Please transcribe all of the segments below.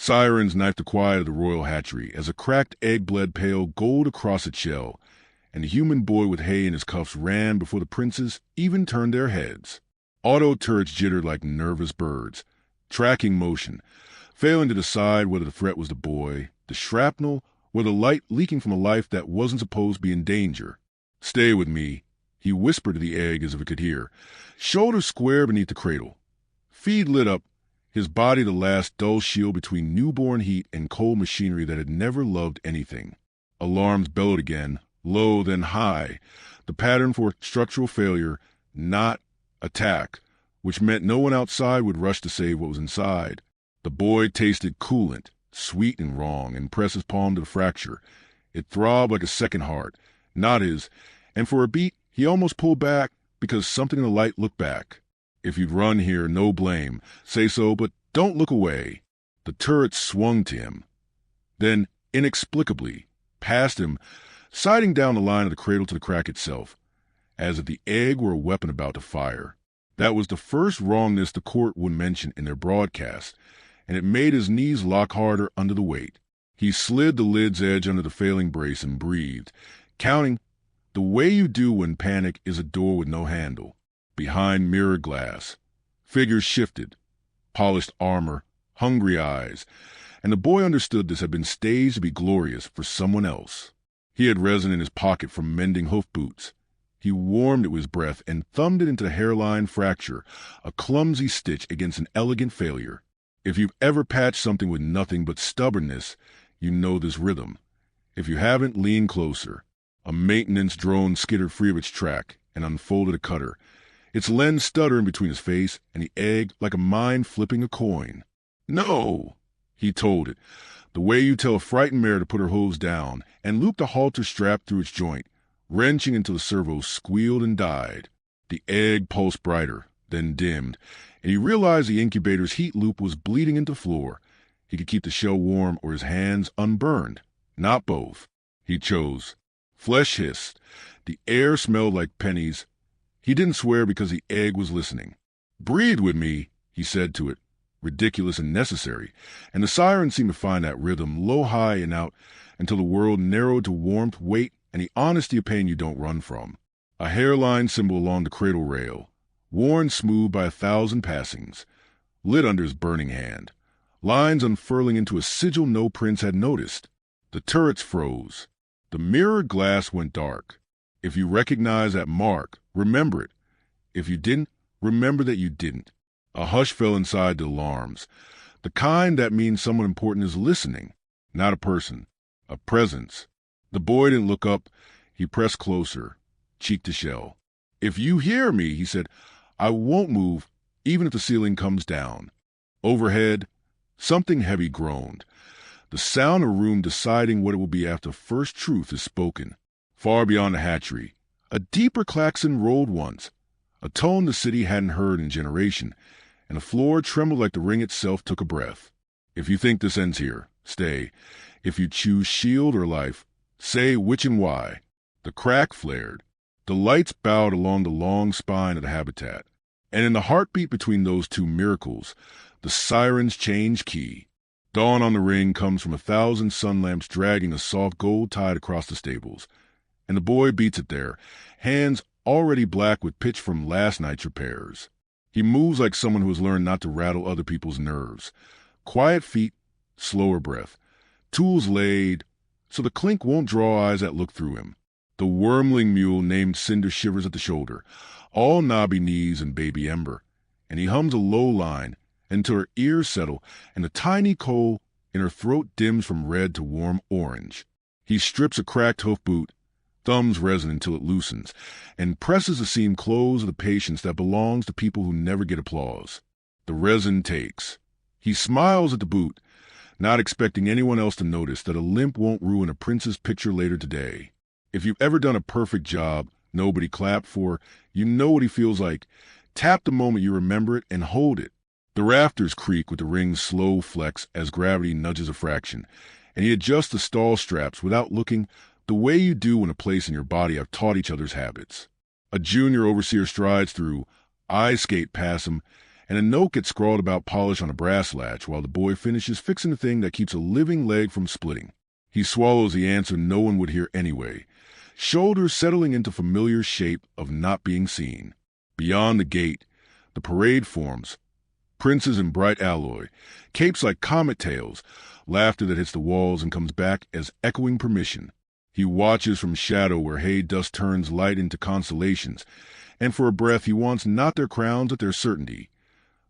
Sirens knifed the quiet of the royal hatchery as a cracked egg bled pale gold across its shell, and the human boy with hay in his cuffs ran before the princes even turned their heads. Auto turrets jittered like nervous birds, tracking motion, failing to decide whether the threat was the boy, the shrapnel, or the light leaking from a life that wasn't supposed to be in danger. "Stay with me," he whispered to the egg as if it could hear, shoulders square beneath the cradle. Feed lit up, his body the last dull shield between newborn heat and cold machinery that had never loved anything. Alarms bellowed again, low then high, the pattern for structural failure, not attack, which meant no one outside would rush to save what was inside. The boy tasted coolant, sweet and wrong, and pressed his palm to the fracture. It throbbed like a second heart, not his, and for a beat he almost pulled back because something in the light looked back. "If you'd run here, no blame. Say so, but don't look away." The turret swung to him. Then, inexplicably, past him, sighting down the line of the cradle to the crack itself, as if the egg were a weapon about to fire. That was the first wrongness the court would mention in their broadcast, and it made his knees lock harder under the weight. He slid the lid's edge under the failing brace and breathed, counting the way you do when panic is a door with no handle. Behind mirrored glass, figures shifted, polished armor, hungry eyes, and the boy understood this had been staged to be glorious for someone else. He had resin in his pocket from mending hoof boots. He warmed it with his breath and thumbed it into the hairline fracture, a clumsy stitch against an elegant failure. If you've ever patched something with nothing but stubbornness, you know this rhythm. If you haven't, lean closer. A maintenance drone skittered free of its track and unfolded a cutter, its lens stuttering between his face and the egg like a mind flipping a coin. "No," he told it, the way you tell a frightened mare to put her hooves down, and looped a halter strap through its joint, wrenching until the servos squealed and died. The egg pulsed brighter, then dimmed, and he realized the incubator's heat loop was bleeding into floor. He could keep the shell warm or his hands unburned. Not both. He chose. Flesh hissed. The air smelled like pennies. He didn't swear because the egg was listening. "Breathe with me," he said to it, ridiculous and necessary, and the siren seemed to find that rhythm low-high and out until the world narrowed to warmth, weight, and the honesty of pain you don't run from. A hairline symbol along the cradle rail, worn smooth by 1,000 passings, lit under his burning hand, lines unfurling into a sigil no prince had noticed. The turrets froze. The mirrored glass went dark. If you recognize that mark, remember it. If you didn't, remember that you didn't. A hush fell inside the alarms, the kind that means someone important is listening, not a person, a presence. The boy didn't look up. He pressed closer, cheek to shell. "If you hear me," he said, "I won't move, even if the ceiling comes down." Overhead, something heavy groaned, the sound of a room deciding what it will be after first truth is spoken. Far beyond the hatchery, a deeper klaxon rolled once, a tone the city hadn't heard in a generation, and the floor trembled like the ring itself took a breath. "If you think this ends here, stay. If you choose shield or life, say which and why." The crack flared. The lights bowed along the long spine of the habitat, and in the heartbeat between those two miracles, the sirens changed key. Dawn on the ring comes from 1,000 sun lamps dragging a soft gold tide across the stables, and the boy beats it there, hands already black with pitch from last night's repairs. He moves like someone who has learned not to rattle other people's nerves. Quiet feet, slower breath, tools laid so the clink won't draw eyes that look through him. The wormling mule named Cinder shivers at the shoulder, all knobby knees and baby ember, and he hums a low line until her ears settle and the tiny coal in her throat dims from red to warm orange. He strips a cracked hoof boot, thumbs resin until it loosens, and presses the seam close of the patience that belongs to people who never get applause. The resin takes. He smiles at the boot, not expecting anyone else to notice that a limp won't ruin a prince's picture later today. If you've ever done a perfect job nobody clapped for, you know what he feels like. Tap the moment you remember it and hold it. The rafters creak with the ring's slow flex as gravity nudges a fraction, and he adjusts the stall straps without looking, the way you do when a place in your body have taught each other's habits. A junior overseer strides through, eyes skate past him, and a note gets scrawled about polish on a brass latch while the boy finishes fixing the thing that keeps a living leg from splitting. He swallows the answer no one would hear anyway, shoulders settling into familiar shape of not being seen. Beyond the gate, the parade forms, princes in bright alloy, capes like comet tails, laughter that hits the walls and comes back as echoing permission. He watches from shadow where hay dust turns light into constellations, and for a breath he wants not their crowns but their certainty.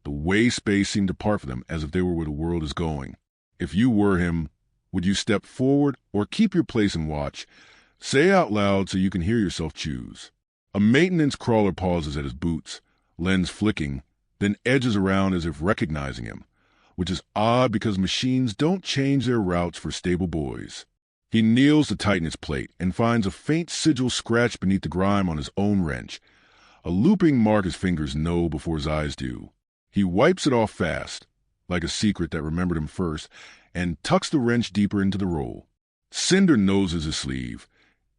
The way space seemed to part for them as if they were where the world is going. If you were him, would you step forward or keep your place and watch? Say out loud so you can hear yourself choose. A maintenance crawler pauses at his boots, lens flicking, then edges around as if recognizing him, which is odd because machines don't change their routes for stable boys. He kneels to tighten his plate and finds a faint sigil scratched beneath the grime on his own wrench, a looping mark his fingers know before his eyes do. He wipes it off fast, like a secret that remembered him first, and tucks the wrench deeper into the roll. Cinder noses his sleeve.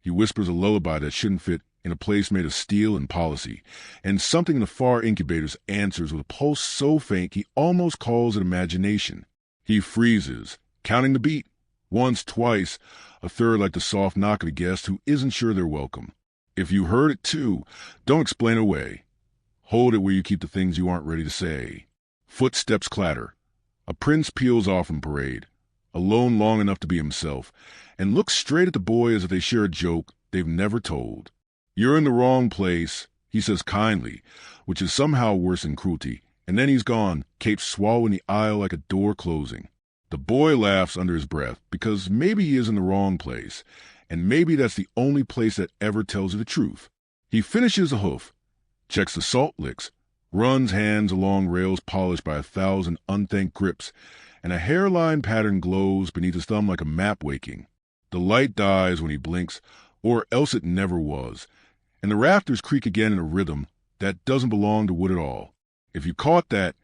He whispers a lullaby that shouldn't fit in a place made of steel and policy, and something in the far incubators answers with a pulse so faint he almost calls it imagination. He freezes, counting the beat. Once, twice, a third like the soft knock of a guest who isn't sure they're welcome. If you heard it too, don't explain away. Hold it where you keep the things you aren't ready to say. Footsteps clatter. A prince peels off from parade, alone long enough to be himself, and looks straight at the boy as if they share a joke they've never told. You're in the wrong place, he says kindly, which is somehow worse than cruelty, and then he's gone, cape swallowing the aisle like a door closing. The boy laughs under his breath because maybe he is in the wrong place, and maybe that's the only place that ever tells you the truth. He finishes a hoof, checks the salt licks, runs hands along rails polished by 1,000 unthanked grips, and a hairline pattern glows beneath his thumb like a map waking. The light dies when he blinks, or else it never was, and the rafters creak again in a rhythm that doesn't belong to wood at all. If you caught that,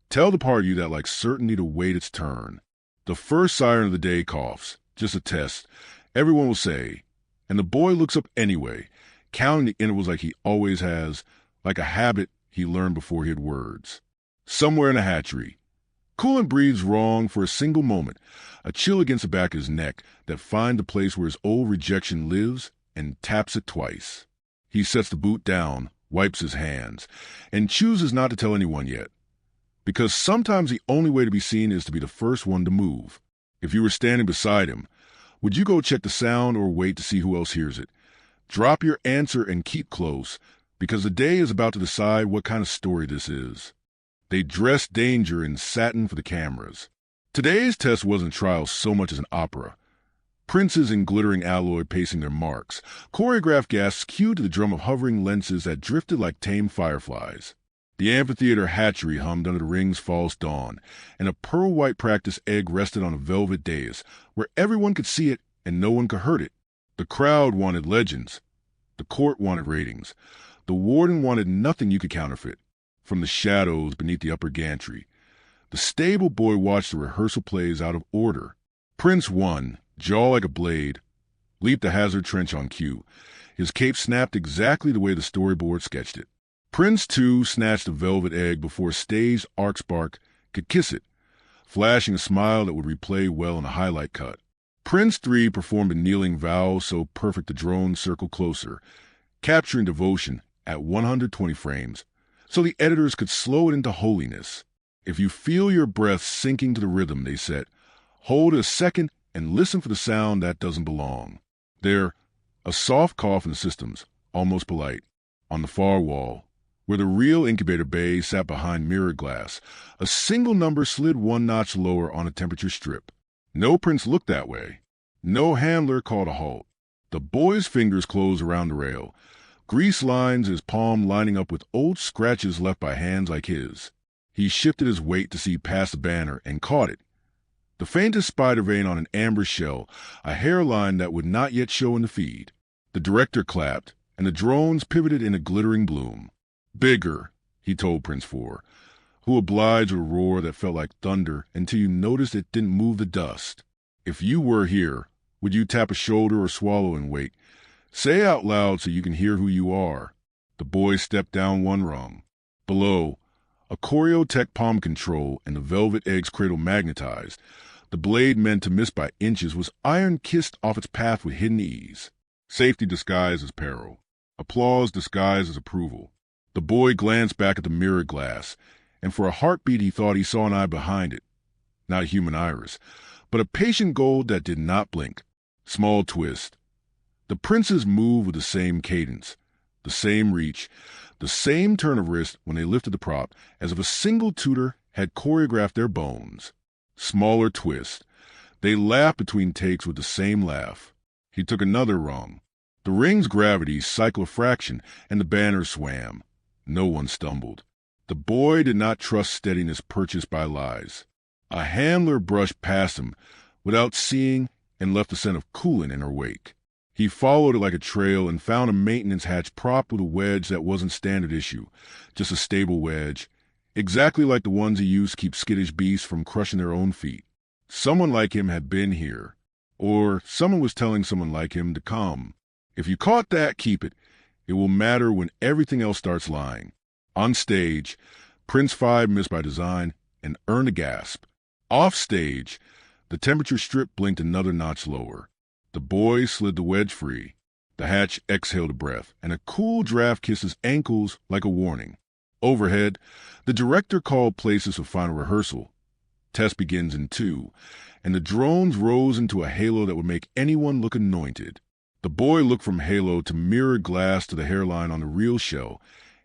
tell the part of you that likes certainty to wait its turn. The first siren of the day coughs, just a test, everyone will say, and the boy looks up anyway, counting the intervals like he always has, like a habit he learned before he had words. Somewhere in a hatchery, Coolant breathes wrong for a single moment, a chill against the back of his neck that finds the place where his old rejection lives and taps it twice. He sets the boot down, wipes his hands, and chooses not to tell anyone yet. Because sometimes the only way to be seen is to be the first one to move. If you were standing beside him, would you go check the sound or wait to see who else hears it? Drop your answer and keep close, because the day is about to decide what kind of story this is. They dress danger in satin for the cameras. Today's test wasn't trial so much as an opera. Princes in glittering alloy pacing their marks, choreographed gasps cued to the drum of hovering lenses that drifted like tame fireflies. The amphitheater hatchery hummed under the ring's false dawn, and a pearl-white practice egg rested on a velvet dais, where everyone could see it and no one could hurt it. The crowd wanted legends. The court wanted ratings. The warden wanted nothing you could counterfeit. From the shadows beneath the upper gantry, the stable boy watched the rehearsal plays out of order. Prince 1, jaw like a blade, leaped the hazard trench on cue. His cape snapped exactly the way the storyboard sketched it. Prince 2 snatched a velvet egg before staged Arkspark could kiss it, flashing a smile that would replay well in a highlight cut. Prince 3 performed a kneeling vow so perfect the drones circled closer, capturing devotion at 120 frames, so the editors could slow it into holiness. If you feel your breath sinking to the rhythm they set, hold it a second and listen for the sound that doesn't belong. There, a soft cough in the systems, almost polite. On the far wall, where the real incubator bay sat behind mirrored glass, a single number slid one notch lower on a temperature strip. No prince looked that way. No handler called a halt. The boy's fingers closed around the rail, grease lines his palm lining up with old scratches left by hands like his. He shifted his weight to see past the banner and caught it. The faintest spider vein on an amber shell, a hairline that would not yet show in the feed. The director clapped, and the drones pivoted in a glittering bloom. Bigger, he told Prince 4, who obliged with a roar that felt like thunder until you noticed it didn't move the dust. If you were here, would you tap a shoulder or swallow and wait? Say out loud so you can hear who you are. The boy stepped down one rung. Below, a Choreotech palm control, and the velvet egg's cradle magnetized. The blade, meant to miss by inches, was iron-kissed off its path with hidden ease. Safety disguised as peril. Applause disguised as approval. The boy glanced back at the mirror glass, and for a heartbeat he thought he saw an eye behind it. Not a human iris, but a patient gold that did not blink. Small twist. The princes moved with the same cadence, the same reach, the same turn of wrist when they lifted the prop, as if a single tutor had choreographed their bones. Smaller twist. They laughed between takes with the same laugh. He took another rung. The ring's gravity cycled a fraction, and the banner swam. No one stumbled. The boy did not trust steadiness purchased by lies. A handler brushed past him without seeing and left a scent of coolant in her wake. He followed it like a trail and found a maintenance hatch propped with a wedge that wasn't standard issue, just a stable wedge, exactly like the ones he used to keep skittish beasts from crushing their own feet. Someone like him had been here, or someone was telling someone like him to come. If you caught that, keep it. It will matter when everything else starts lying. On stage, Prince 5 missed by design and earned a gasp. Off stage, the temperature strip blinked another notch lower. The boy slid the wedge free. The hatch exhaled a breath, and a cool draft kissed his ankles like a warning. Overhead, the director called places for final rehearsal. Test begins in 2, and the drones rose into a halo that would make anyone look anointed. The boy looked from halo to mirrored glass to the hairline on the real shell,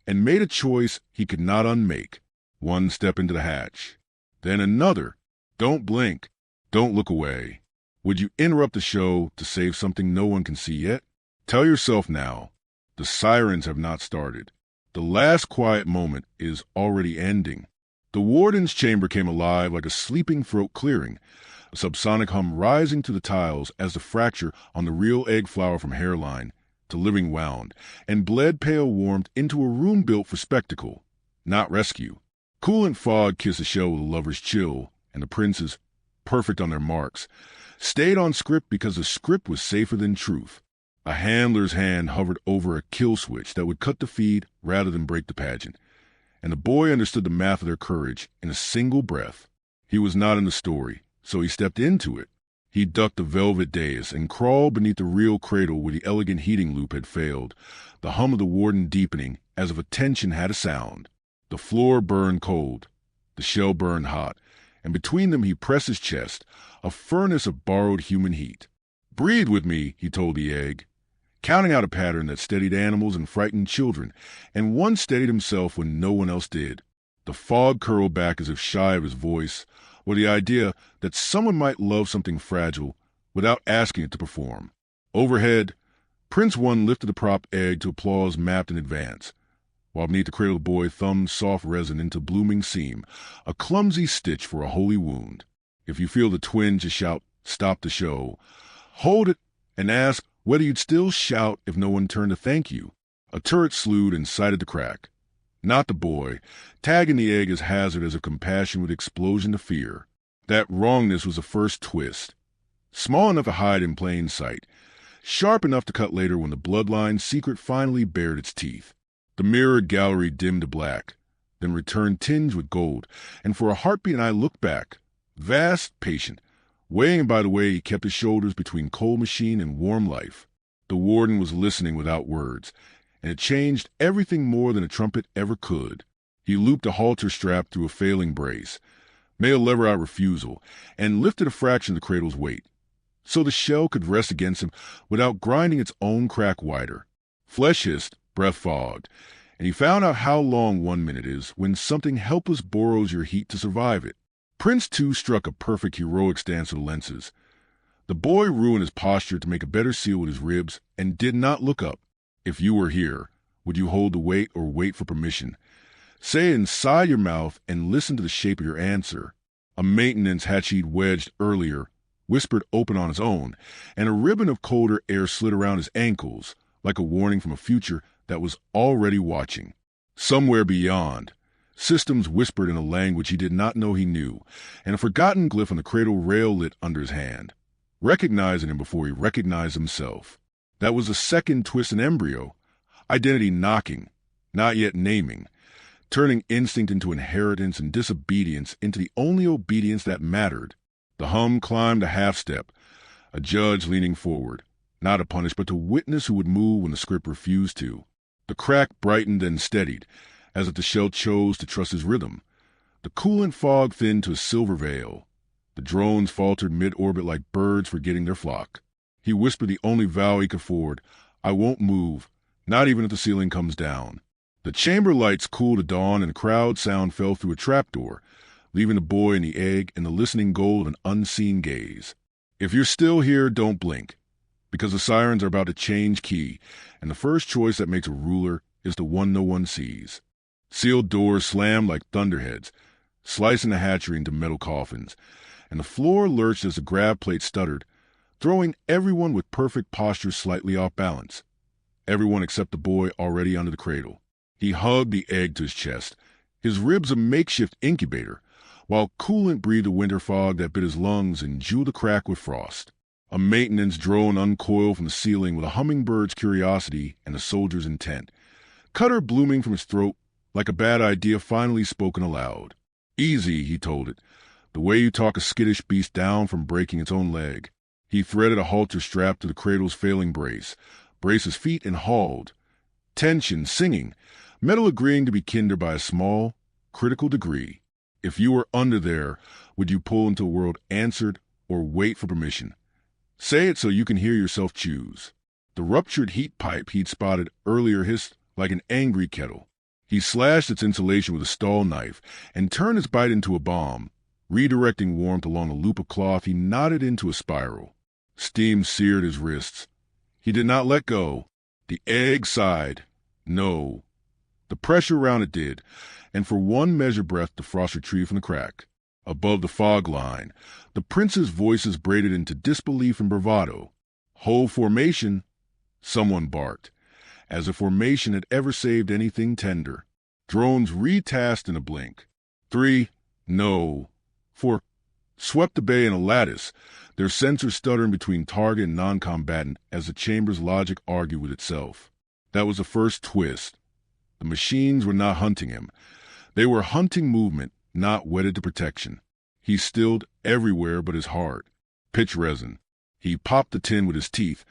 and made a choice he could not unmake. One step into the hatch. Then another. Don't blink. Don't look away. Would you interrupt the show to save something no one can see yet? Tell yourself now. The sirens have not started. The last quiet moment is already ending. The warden's chamber came alive like a sleeping throat clearing, a subsonic hum rising to the tiles as the fracture on the real egg flower from hairline to living wound, and bled pale warmed into a room built for spectacle, not rescue. Coolant fog kissed the shell with a lover's chill, and the princes, perfect on their marks, stayed on script because the script was safer than truth. A handler's hand hovered over a kill switch that would cut the feed rather than break the pageant, and the boy understood the math of their courage in a single breath. He was not in the story, so he stepped into it. He ducked the velvet dais and crawled beneath the real cradle where the elegant heating loop had failed, the hum of the warden deepening as if a tension had a sound. The floor burned cold, the shell burned hot, and between them he pressed his chest, a furnace of borrowed human heat. "Breathe with me," he told the egg, counting out a pattern that steadied animals and frightened children, and one steadied himself when no one else did. The fog curled back as if shy of his voice, or the idea that someone might love something fragile without asking it to perform. Overhead, Prince 1 lifted the prop egg to applause mapped in advance, while beneath the cradle the boy thumbed soft resin into blooming seam, a clumsy stitch for a holy wound. If you feel the twinge, just shout, "Stop the show." Hold it and ask whether you'd still shout if no one turned to thank you. A turret slewed and sighted the crack. Not the boy, tagging the egg as hazard as a compassion with explosion to fear. That wrongness was the first twist. Small enough to hide in plain sight, sharp enough to cut later when the bloodline secret finally bared its teeth. The mirrored gallery dimmed to black, then returned tinged with gold, and for a heartbeat I looked back, vast, patient, weighing by the way he kept his shoulders between cold machine and warm life. The warden was listening without words, and it changed everything more than a trumpet ever could. He looped a halter strap through a failing brace, made a lever out refusal, and lifted a fraction of the cradle's weight, so the shell could rest against him without grinding its own crack wider. Flesh hissed, breath fogged, and he found out how long 1 minute is when something helpless borrows your heat to survive it. Prince 2 struck a perfect heroic stance with the lenses. The boy ruined his posture to make a better seal with his ribs and did not look up. If you were here, would you hold the weight or wait for permission? Say it inside your mouth and listen to the shape of your answer. A maintenance hatch he'd wedged earlier whispered open on his own, and a ribbon of colder air slid around his ankles, like a warning from a future that was already watching. Somewhere beyond, systems whispered in a language he did not know he knew, and a forgotten glyph on the cradle rail lit under his hand, recognizing him before he recognized himself. That was a second twist in embryo, identity knocking, not yet naming, turning instinct into inheritance and disobedience into the only obedience that mattered. The hum climbed a half-step, a judge leaning forward, not to punish but to witness who would move when the script refused to. The crack brightened and steadied, as if the shell chose to trust his rhythm. The coolant fog thinned to a silver veil. The drones faltered mid-orbit like birds forgetting their flock. He whispered the only vow he could afford, "I won't move, not even if the ceiling comes down." The chamber lights cooled to dawn and crowd sound fell through a trapdoor, leaving the boy and the egg in the listening gold of an unseen gaze. If you're still here, don't blink, because the sirens are about to change key, and the first choice that makes a ruler is the one no one sees. Sealed doors slammed like thunderheads, slicing the hatchery into metal coffins, and the floor lurched as the grab plate stuttered, throwing everyone with perfect posture slightly off balance. Everyone except the boy already under the cradle. He hugged the egg to his chest, his ribs a makeshift incubator, while coolant breathed a winter fog that bit his lungs and jeweled the crack with frost. A maintenance drone uncoiled from the ceiling with a hummingbird's curiosity and a soldier's intent, cutter blooming from his throat like a bad idea finally spoken aloud. "Easy," he told it, "the way you talk a skittish beast down from breaking its own leg." He threaded a halter strap to the cradle's failing brace, braced his feet and hauled. Tension, singing, metal agreeing to be kindled by a small, critical degree. If you were under there, would you pull until the world answered or wait for permission? Say it so you can hear yourself choose. The ruptured heat pipe he'd spotted earlier hissed like an angry kettle. He slashed its insulation with a stall knife and turned its bite into a bomb, redirecting warmth along a loop of cloth he knotted into a spiral. Steam seared his wrists. He did not let go. The egg sighed. No. The pressure around it did, and for one measured breath the frost retrieved from the crack. Above the fog line, the prince's voices braided into disbelief and bravado. "Whole formation," someone barked, as if formation had ever saved anything tender. Drones retasked in a blink. 3, no, 4, swept the bay in a lattice, their sensors stuttering between target and non-combatant as the chamber's logic argued with itself. That was the first twist. The machines were not hunting him. They were hunting movement, not wedded to protection. He stilled everywhere but his heart. Pitch resin. He popped the tin with his teeth,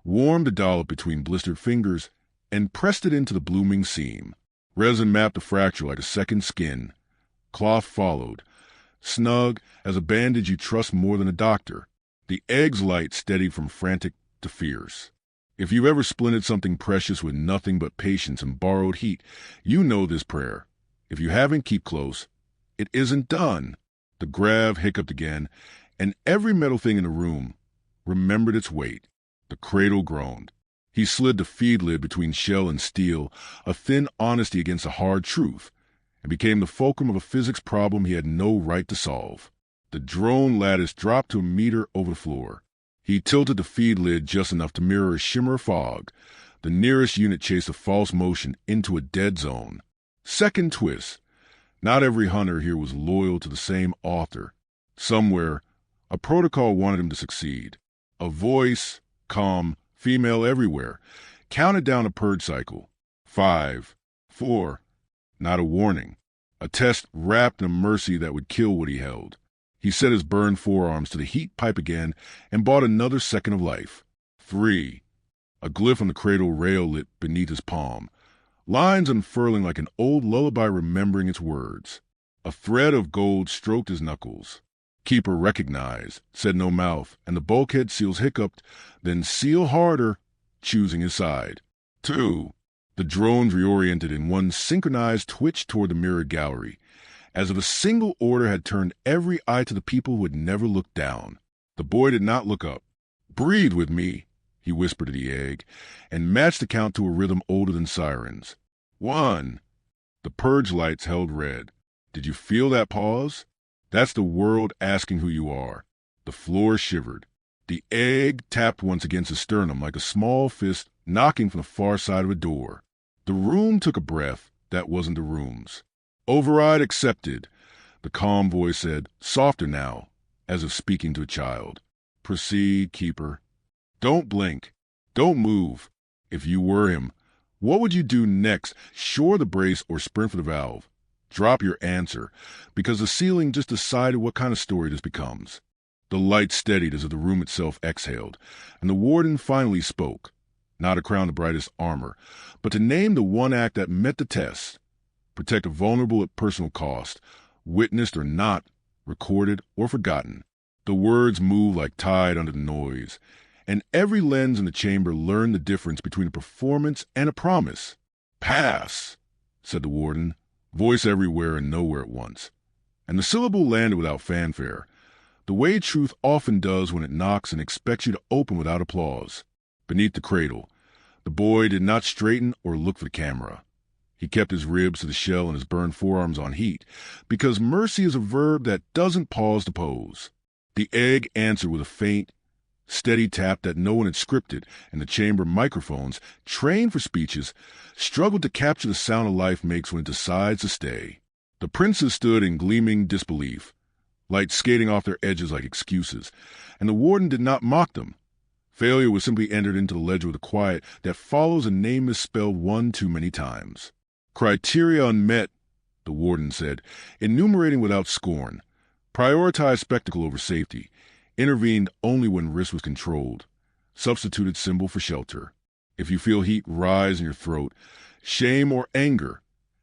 warmed the dollop between blistered fingers, and pressed it into the blooming seam. Resin mapped the fracture like a second skin. Cloth followed, snug as a bandage you trust more than a doctor. The egg's light steadied from frantic to fierce. If you've ever splinted something precious with nothing but patience and borrowed heat, you know this prayer. If you haven't, keep close. It isn't done. The grav hiccuped again, and every metal thing in the room remembered its weight. The cradle groaned. He slid the feed lid between shell and steel, a thin honesty against a hard truth, and became the fulcrum of a physics problem he had no right to solve. The drone lattice dropped to a meter over the floor. He tilted the feed lid just enough to mirror a shimmer of fog. The nearest unit chased a false motion into a dead zone. Second twist. Not every hunter here was loyal to the same author. Somewhere, a protocol wanted him to succeed. A voice, calm, female everywhere, counted down a purge cycle. 5, 4. Not a warning. A test wrapped in a mercy that would kill what he held. He set his burned forearms to the heat pipe again and bought another second of life. 3. A glyph on the cradle rail lit beneath his palm, lines unfurling like an old lullaby remembering its words. A thread of gold stroked his knuckles. Keeper recognized, said no mouth, and the bulkhead seals hiccuped, then seal harder, choosing his side. 2. The drones reoriented in one synchronized twitch toward the mirrored gallery, as if a single order had turned every eye to the people who had never looked down. The boy did not look up. "Breathe with me," he whispered to the egg, and matched the count to a rhythm older than sirens. 1. The purge lights held red. Did you feel that pause? That's the world asking who you are. The floor shivered. The egg tapped once against his sternum like a small fist knocking from the far side of a door. The room took a breath that wasn't the room's. "Override accepted," the calm voice said, softer now, as if speaking to a child. "Proceed, Keeper. Don't blink. Don't move. If you were him, What would you do next? Shore the brace or sprint for the valve? Drop your answer, because the ceiling just decided what kind of story this becomes. The light steadied as if the room itself exhaled, and the warden finally spoke, not to crown the brightest armor, but to name the one act that met the test. Protect the vulnerable at personal cost, witnessed or not, recorded or forgotten. The words moved like tide under the noise, and every lens in the chamber learned the difference between a performance and a promise. "Pass," said the warden, voice everywhere and nowhere at once. And the syllable landed without fanfare, the way truth often does when it knocks and expects you to open without applause. Beneath the cradle, the boy did not straighten or look for the camera. He kept his ribs to the shell and his burned forearms on heat, because mercy is a verb that doesn't pause to pose. The egg answered with a faint, steady tap that no one had scripted, and the chamber microphones, trained for speeches, struggled to capture the sound of life makes when it decides to stay. The princes stood in gleaming disbelief, light skating off their edges like excuses, and the warden did not mock them. Failure was simply entered into the ledger with a quiet that follows a name misspelled one too many times. "Criteria unmet," the warden said, enumerating without scorn. "Prioritized spectacle over safety. Intervened only when risk was controlled. Substituted symbol for shelter. If you feel heat rise in your throat, shame or anger,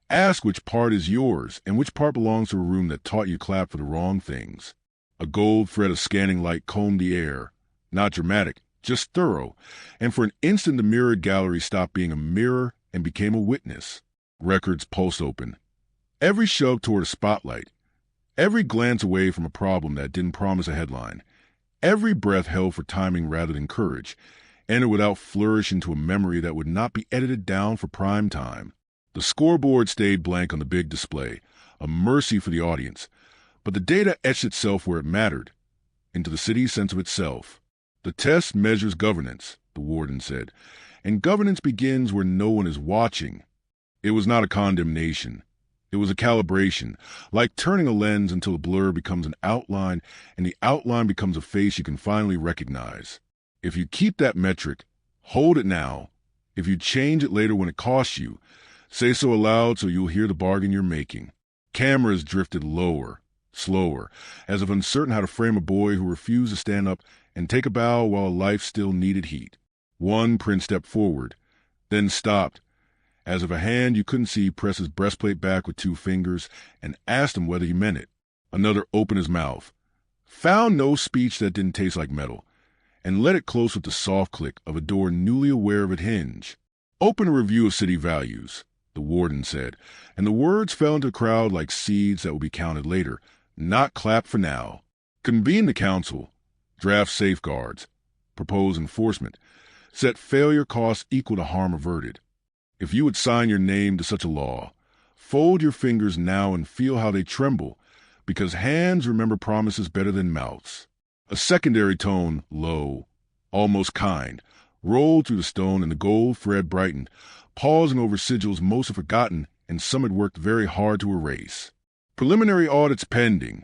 ask which part is yours and which part belongs to a room that taught you to clap for the wrong things." A gold thread of scanning light combed the air. Not dramatic, just thorough, and for an instant the mirrored gallery stopped being a mirror and became a witness. Records pulsed open. Every shove toward a spotlight. Every glance away from a problem that didn't promise a headline. Every breath held for timing rather than courage, entered without flourish into a memory that would not be edited down for prime time. The scoreboard stayed blank on the big display, a mercy for the audience, but the data etched itself where it mattered, into the city's sense of itself. "The test measures governance," the warden said, "and governance begins where no one is watching." It was not a condemnation. It was a calibration, like turning a lens until a blur becomes an outline and the outline becomes a face you can finally recognize. If you keep that metric, hold it now. If you change it later when it costs you, say so aloud so you'll hear the bargain you're making. Cameras drifted lower, slower, as if uncertain how to frame a boy who refused to stand up and take a bow while life still needed heat. One prince stepped forward, then stopped, as if a hand you couldn't see pressed his breastplate back with two fingers and asked him whether he meant it. Another opened his mouth, found no speech that didn't taste like metal, and let it close with the soft click of a door newly aware of its hinge. "Open a review of city values," the warden said, and the words fell into the crowd like seeds that will be counted later, not clapped for now. "Convene the council, draft safeguards, propose enforcement, set failure costs equal to harm averted. If you would sign your name to such a law, fold your fingers now and feel how they tremble, because hands remember promises better than mouths." A secondary tone, low, almost kind, rolled through the stone and the gold thread brightened, pausing over sigils most had forgotten and some had worked very hard to erase. "Preliminary audits pending,"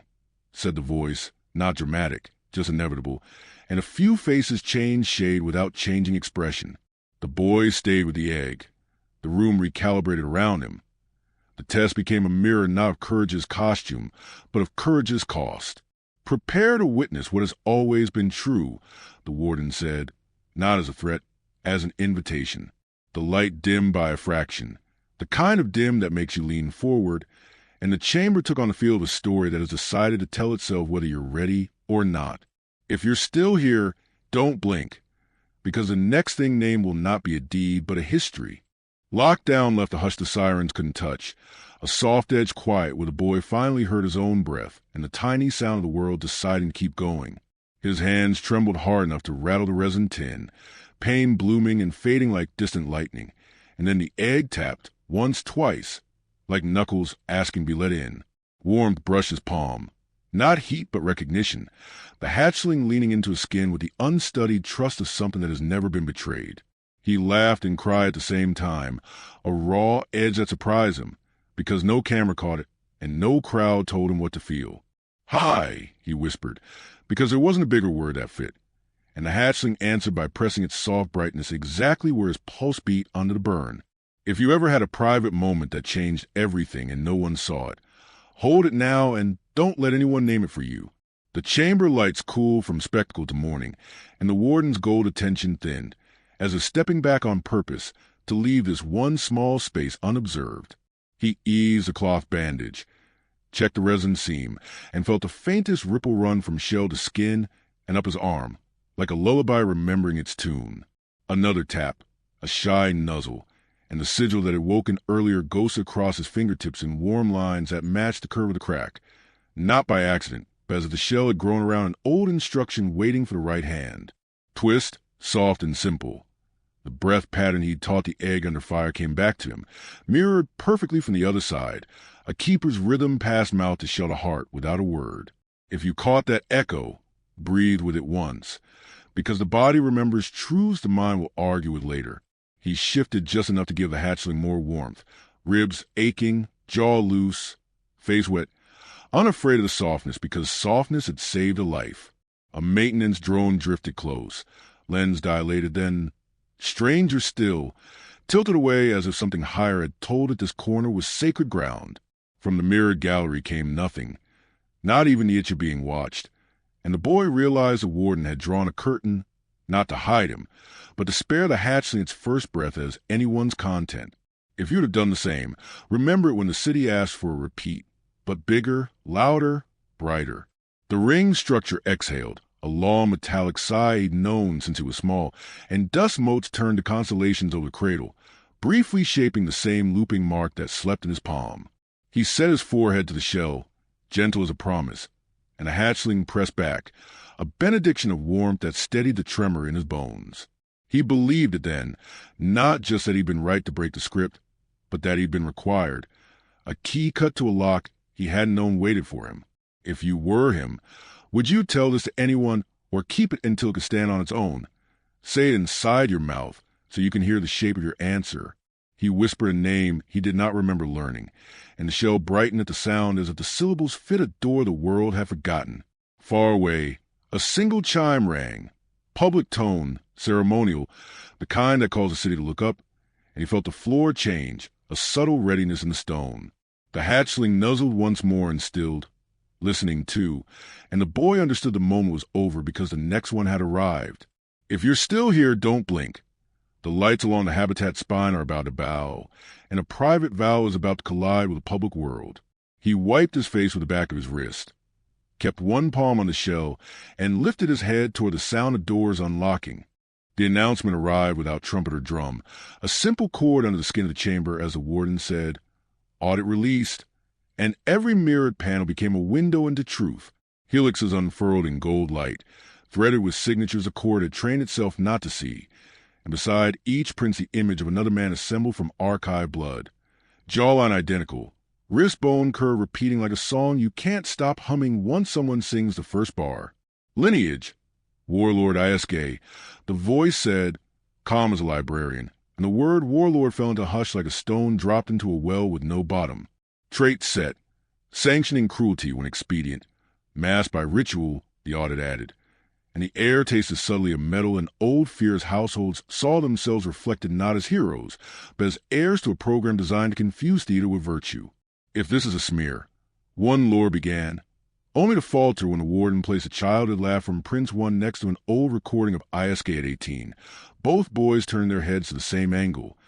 said the voice, not dramatic, just inevitable, and a few faces changed shade without changing expression. The boy stayed with the egg. The room recalibrated around him. The test became a mirror not of courage's costume, but of courage's cost. "Prepare to witness what has always been true," the warden said, not as a threat, as an invitation. The light dimmed by a fraction, the kind of dim that makes you lean forward, and the chamber took on the feel of a story that has decided to tell itself whether you're ready or not. If you're still here, don't blink, because the next thing named will not be a deed, but a history. Lockdown left a hush the sirens couldn't touch, a soft-edged quiet where the boy finally heard his own breath and the tiny sound of the world deciding to keep going. His hands trembled hard enough to rattle the resin tin, pain blooming and fading like distant lightning, and then the egg tapped, once, twice, like knuckles asking to be let in. Warmth brushed his palm. Not heat, but recognition, the hatchling leaning into his skin with the unstudied trust of something that has never been betrayed. He laughed and cried at the same time, a raw edge that surprised him, because no camera caught it and no crowd told him what to feel. "Hi," he whispered, because there wasn't a bigger word that fit, and the hatchling answered by pressing its soft brightness exactly where his pulse beat under the burn. If you ever had a private moment that changed everything and no one saw it, hold it now and don't let anyone name it for you. The chamber lights cooled from spectacle to morning, and the warden's gold attention thinned, as if stepping back on purpose to leave this one small space unobserved. He eased a cloth bandage, checked the resin seam, and felt the faintest ripple run from shell to skin and up his arm, like a lullaby remembering its tune. Another tap, a shy nuzzle, and the sigil that had woken earlier ghosted across his fingertips in warm lines that matched the curve of the crack. Not by accident, but as if the shell had grown around an old instruction waiting for the right hand. Twist, soft and simple. The breath pattern he'd taught the egg under fire came back to him, mirrored perfectly from the other side. A keeper's rhythm passed mouth to shell to heart without a word. If you caught that echo, breathe with it once, because the body remembers truths the mind will argue with later. He shifted just enough to give the hatchling more warmth, ribs aching, jaw loose, face wet, unafraid of the softness because softness had saved a life. A maintenance drone drifted close, lens dilated, then, stranger still, tilted away as if something higher had told it this corner was sacred ground. From the mirrored gallery came nothing, not even the itch of being watched, and the boy realized the warden had drawn a curtain, not to hide him, but to spare the hatchling its first breath as anyone's content. If you'd have done the same, remember it when the city asked for a repeat, but bigger, louder, brighter. The ring structure exhaled, a long metallic sigh he'd known since he was small, and dust motes turned to constellations over the cradle, briefly shaping the same looping mark that slept in his palm. He set his forehead to the shell, gentle as a promise, and the hatchling pressed back, a benediction of warmth that steadied the tremor in his bones. He believed it then, not just that he'd been right to break the script, but that he'd been required. A key cut to a lock he hadn't known waited for him. If you were him, would you tell this to anyone or keep it until it could stand on its own? Say it inside your mouth so you can hear the shape of your answer. He whispered a name he did not remember learning, and the shell brightened at the sound as if the syllables fit a door the world had forgotten. Far away, a single chime rang, public tone, ceremonial, the kind that calls the city to look up, and he felt the floor change, a subtle readiness in the stone. The hatchling nuzzled once more and stilled, listening too, and the boy understood the moment was over because the next one had arrived. If you're still here, don't blink. The lights along the habitat spine are about to bow, and a private vow is about to collide with a public world. He wiped his face with the back of his wrist, kept one palm on the shell, and lifted his head toward the sound of doors unlocking. The announcement arrived without trumpet or drum, a simple chord under the skin of the chamber as the warden said, "Audit released," and every mirrored panel became a window into truth. Helixes unfurled in gold light, threaded with signatures a cord had trained itself not to see, and beside each prints the image of another man assembled from archive blood. Jawline identical, wrist bone curve repeating like a song you can't stop humming once someone sings the first bar. Lineage, Warlord Isk. The voice said, calm as a librarian, and the word warlord fell into hush like a stone dropped into a well with no bottom. Trait set, sanctioning cruelty when expedient, masked by ritual, the audit added. And the air tasted subtly of metal, and old Fear's households saw themselves reflected not as heroes, but as heirs to a program designed to confuse theater with virtue. If this is a smear, one lore began, only to falter when the warden placed a childhood laugh from Prince One next to an old recording of Isk at 18. Both boys turned their heads to the same angle,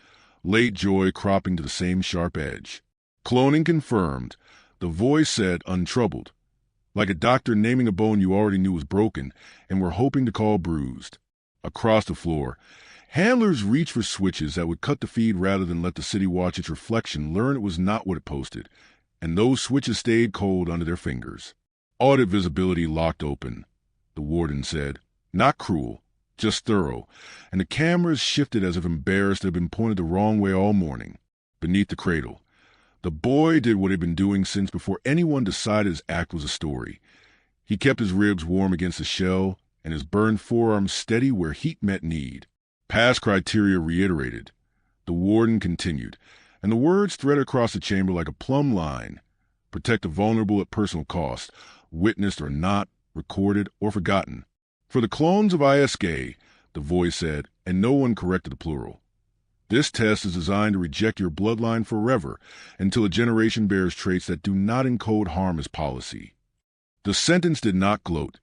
late joy cropping to the same sharp edge. Cloning confirmed, the voice said untroubled, like a doctor naming a bone you already knew was broken and were hoping to call bruised. Across the floor, handlers reached for switches that would cut the feed rather than let the city watch its reflection learn it was not what it posted, and those switches stayed cold under their fingers. Audit visibility locked open, the warden said. Not cruel, just thorough, and the cameras shifted as if embarrassed they had been pointed the wrong way all morning. Beneath the cradle, the boy did what he'd been doing since before anyone decided his act was a story. He kept his ribs warm against the shell and his burned forearms steady where heat met need. Past criteria reiterated. The warden continued, and the words threaded across the chamber like a plumb line. Protect the vulnerable at personal cost, witnessed or not, recorded or forgotten. For the clones of Isk, the voice said, and no one corrected the plural. This test is designed to reject your bloodline forever until a generation bears traits that do not encode harm as policy. The sentence did not gloat.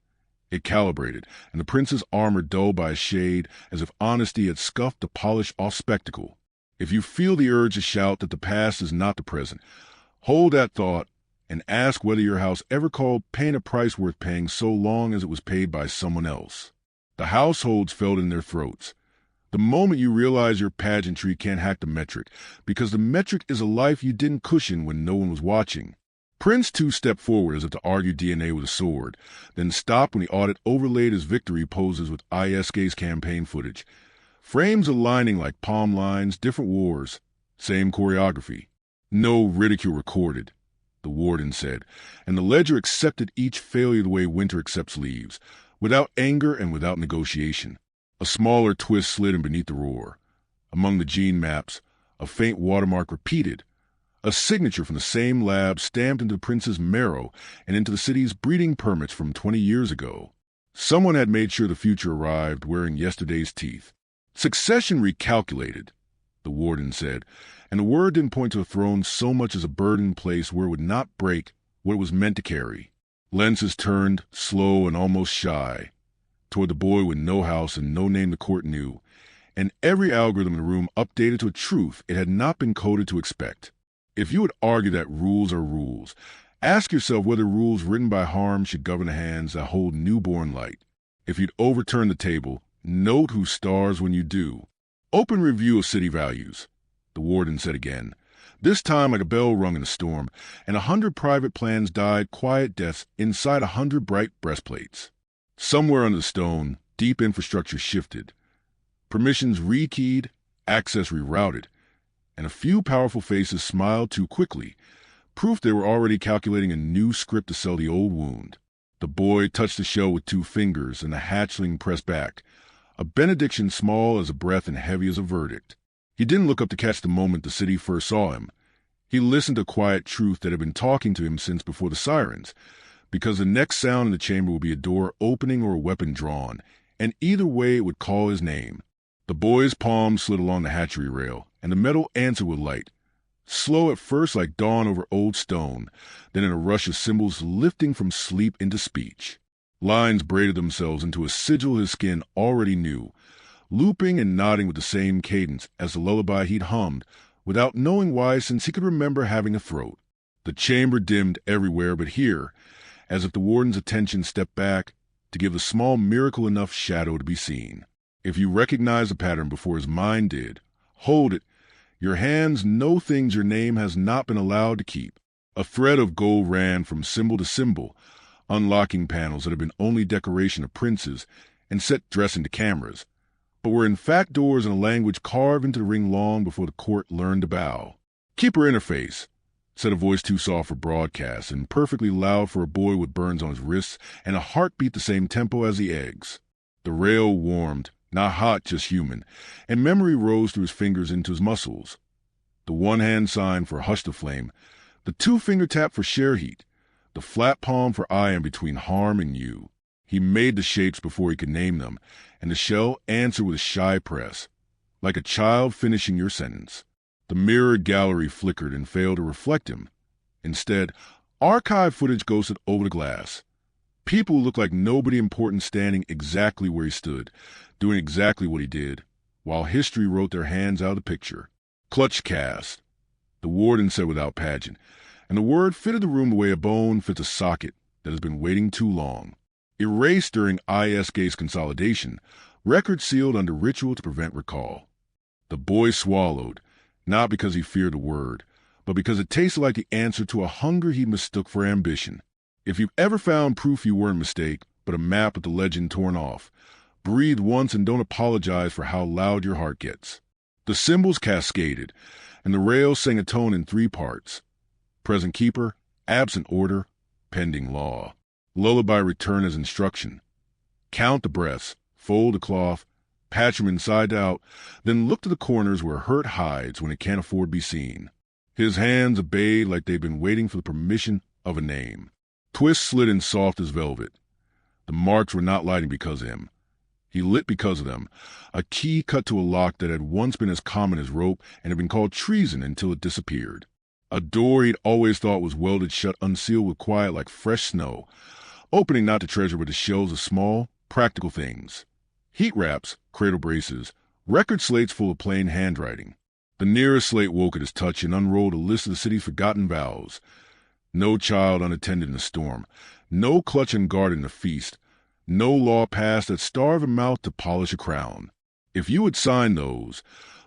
It calibrated, and the prince's armor dulled by a shade, as if honesty had scuffed the polish-off spectacle. If you feel the urge to shout that the past is not the present, hold that thought and ask whether your house ever called paying a price worth paying so long as it was paid by someone else. The households felt in their throats. The moment you realize your pageantry can't hack the metric, because the metric is a life you didn't cushion when no one was watching. Prince 2 stepped forward as if to argue DNA with a sword, then stopped when the audit overlaid his victory poses with ISK's campaign footage. Frames aligning like palm lines, different wars, same choreography. No ridicule recorded, the warden said, and the ledger accepted each failure the way winter accepts leaves, without anger and without negotiation. A smaller twist slid in beneath the roar. Among the gene maps, a faint watermark repeated, a signature from the same lab stamped into the prince's marrow and into the city's breeding permits from 20 years ago. Someone had made sure the future arrived wearing yesterday's teeth. Succession recalculated, the warden said, and the word didn't point to a throne so much as a burden placed where it would not break what it was meant to carry. Lenses turned, slow and almost shy, toward the boy with no house and no name the court knew, and every algorithm in the room updated to a truth it had not been coded to expect. If you would argue that rules are rules, ask yourself whether rules written by harm should govern the hands that hold newborn light. If you'd overturn the table, note who stars when you do. Open review of city values, the warden said again, this time like a bell rung in a storm, and 100 private plans died quiet deaths inside 100 bright breastplates. Somewhere under the stone, deep infrastructure shifted. Permissions rekeyed, access rerouted, and a few powerful faces smiled too quickly, proof they were already calculating a new script to sell the old wound. The boy touched the shell with 2 fingers, and the hatchling pressed back, a benediction small as a breath and heavy as a verdict. He didn't look up to catch the moment the city first saw him. He listened to quiet truth that had been talking to him since before the sirens, because the next sound in the chamber would be a door opening or a weapon drawn, and either way it would call his name. The boy's palm slid along the hatchery rail, and the metal answered with light, slow at first like dawn over old stone, then in a rush of symbols lifting from sleep into speech. Lines braided themselves into a sigil his skin already knew, looping and nodding with the same cadence as the lullaby he'd hummed, without knowing why since he could remember having a throat. The chamber dimmed everywhere but here, as if the warden's attention stepped back to give the small miracle enough shadow to be seen. If you recognize the pattern before his mind did, hold it. Your hands know things your name has not been allowed to keep. A thread of gold ran from symbol to symbol, unlocking panels that had been only decoration of princes and set dressing to cameras, but were in fact doors in a language carved into the ring long before the court learned to bow. Keeper interface, said a voice too soft for broadcast and perfectly loud for a boy with burns on his wrists and a heartbeat the same tempo as the eggs. The rail warmed, not hot, just human, and memory rose through his fingers into his muscles. The one-hand sign for hush the flame, the 2-finger tap for share heat, the flat palm for I am between harm and you. He made the shapes before he could name them, and the shell answered with a shy press, like a child finishing your sentence. The mirrored gallery flickered and failed to reflect him. Instead, archive footage ghosted over the glass. People who looked like nobody important standing exactly where he stood, doing exactly what he did, while history wrote their hands out of the picture. Clutch cast, the warden said without pageant, and the word fitted the room the way a bone fits a socket that has been waiting too long. Erased during ISK's consolidation, record sealed under ritual to prevent recall. The boy swallowed, not because he feared the word, but because it tasted like the answer to a hunger he mistook for ambition. If you've ever found proof you weren't a mistake, but a map with the legend torn off, breathe once and don't apologize for how loud your heart gets. The symbols cascaded, and the rails sang a tone in 3 parts. Present keeper, absent order, pending law. Lullaby return as instruction. Count the breaths, fold the cloth, patch them inside out, then look to the corners where hurt hides when it can't afford to be seen. His hands obeyed like they'd been waiting for the permission of a name. Twists slid in soft as velvet. The marks were not lighting because of him. He lit because of them. A key cut to a lock that had once been as common as rope and had been called treason until it disappeared. A door he'd always thought was welded shut, unsealed with quiet like fresh snow, opening not to treasure but the shells of small, practical things. Heat wraps, cradle braces, record slates full of plain handwriting. The nearest slate woke at his touch and unrolled a list of the city's forgotten vows. No child unattended in a storm, no clutch unguarded in a feast, no law passed that starved a mouth to polish a crown. If you had signed those,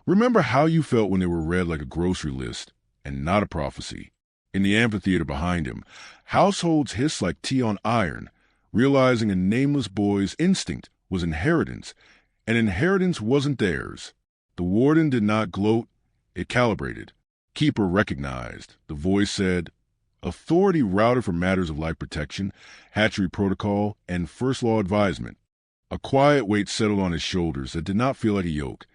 remember how you felt when they were read like a grocery list and not a prophecy. In the amphitheater behind him, households hissed like tea on iron, realizing a nameless boy's instinct was inheritance, and inheritance wasn't theirs. The warden did not gloat, it calibrated. Keeper recognized. The voice said, authority routed for matters of life protection, hatchery protocol, and first law advisement. A quiet weight settled on his shoulders that did not feel like a yoke.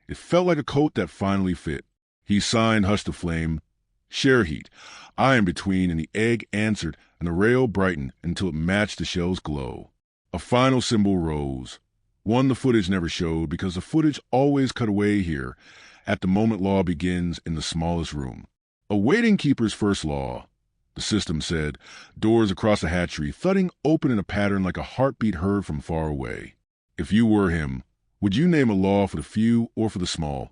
It felt like a coat that finally fit. He signed, hushed the flame. Share heat. I am between, and the egg answered, and the rail brightened until it matched the shell's glow. A final symbol rose. One the footage never showed because the footage always cut away here at the moment law begins in the smallest room. Awaiting Keeper's first law. The system said, doors across the hatchery thudding open in a pattern like a heartbeat heard from far away. If you were him, would you name a law for the few or for the small?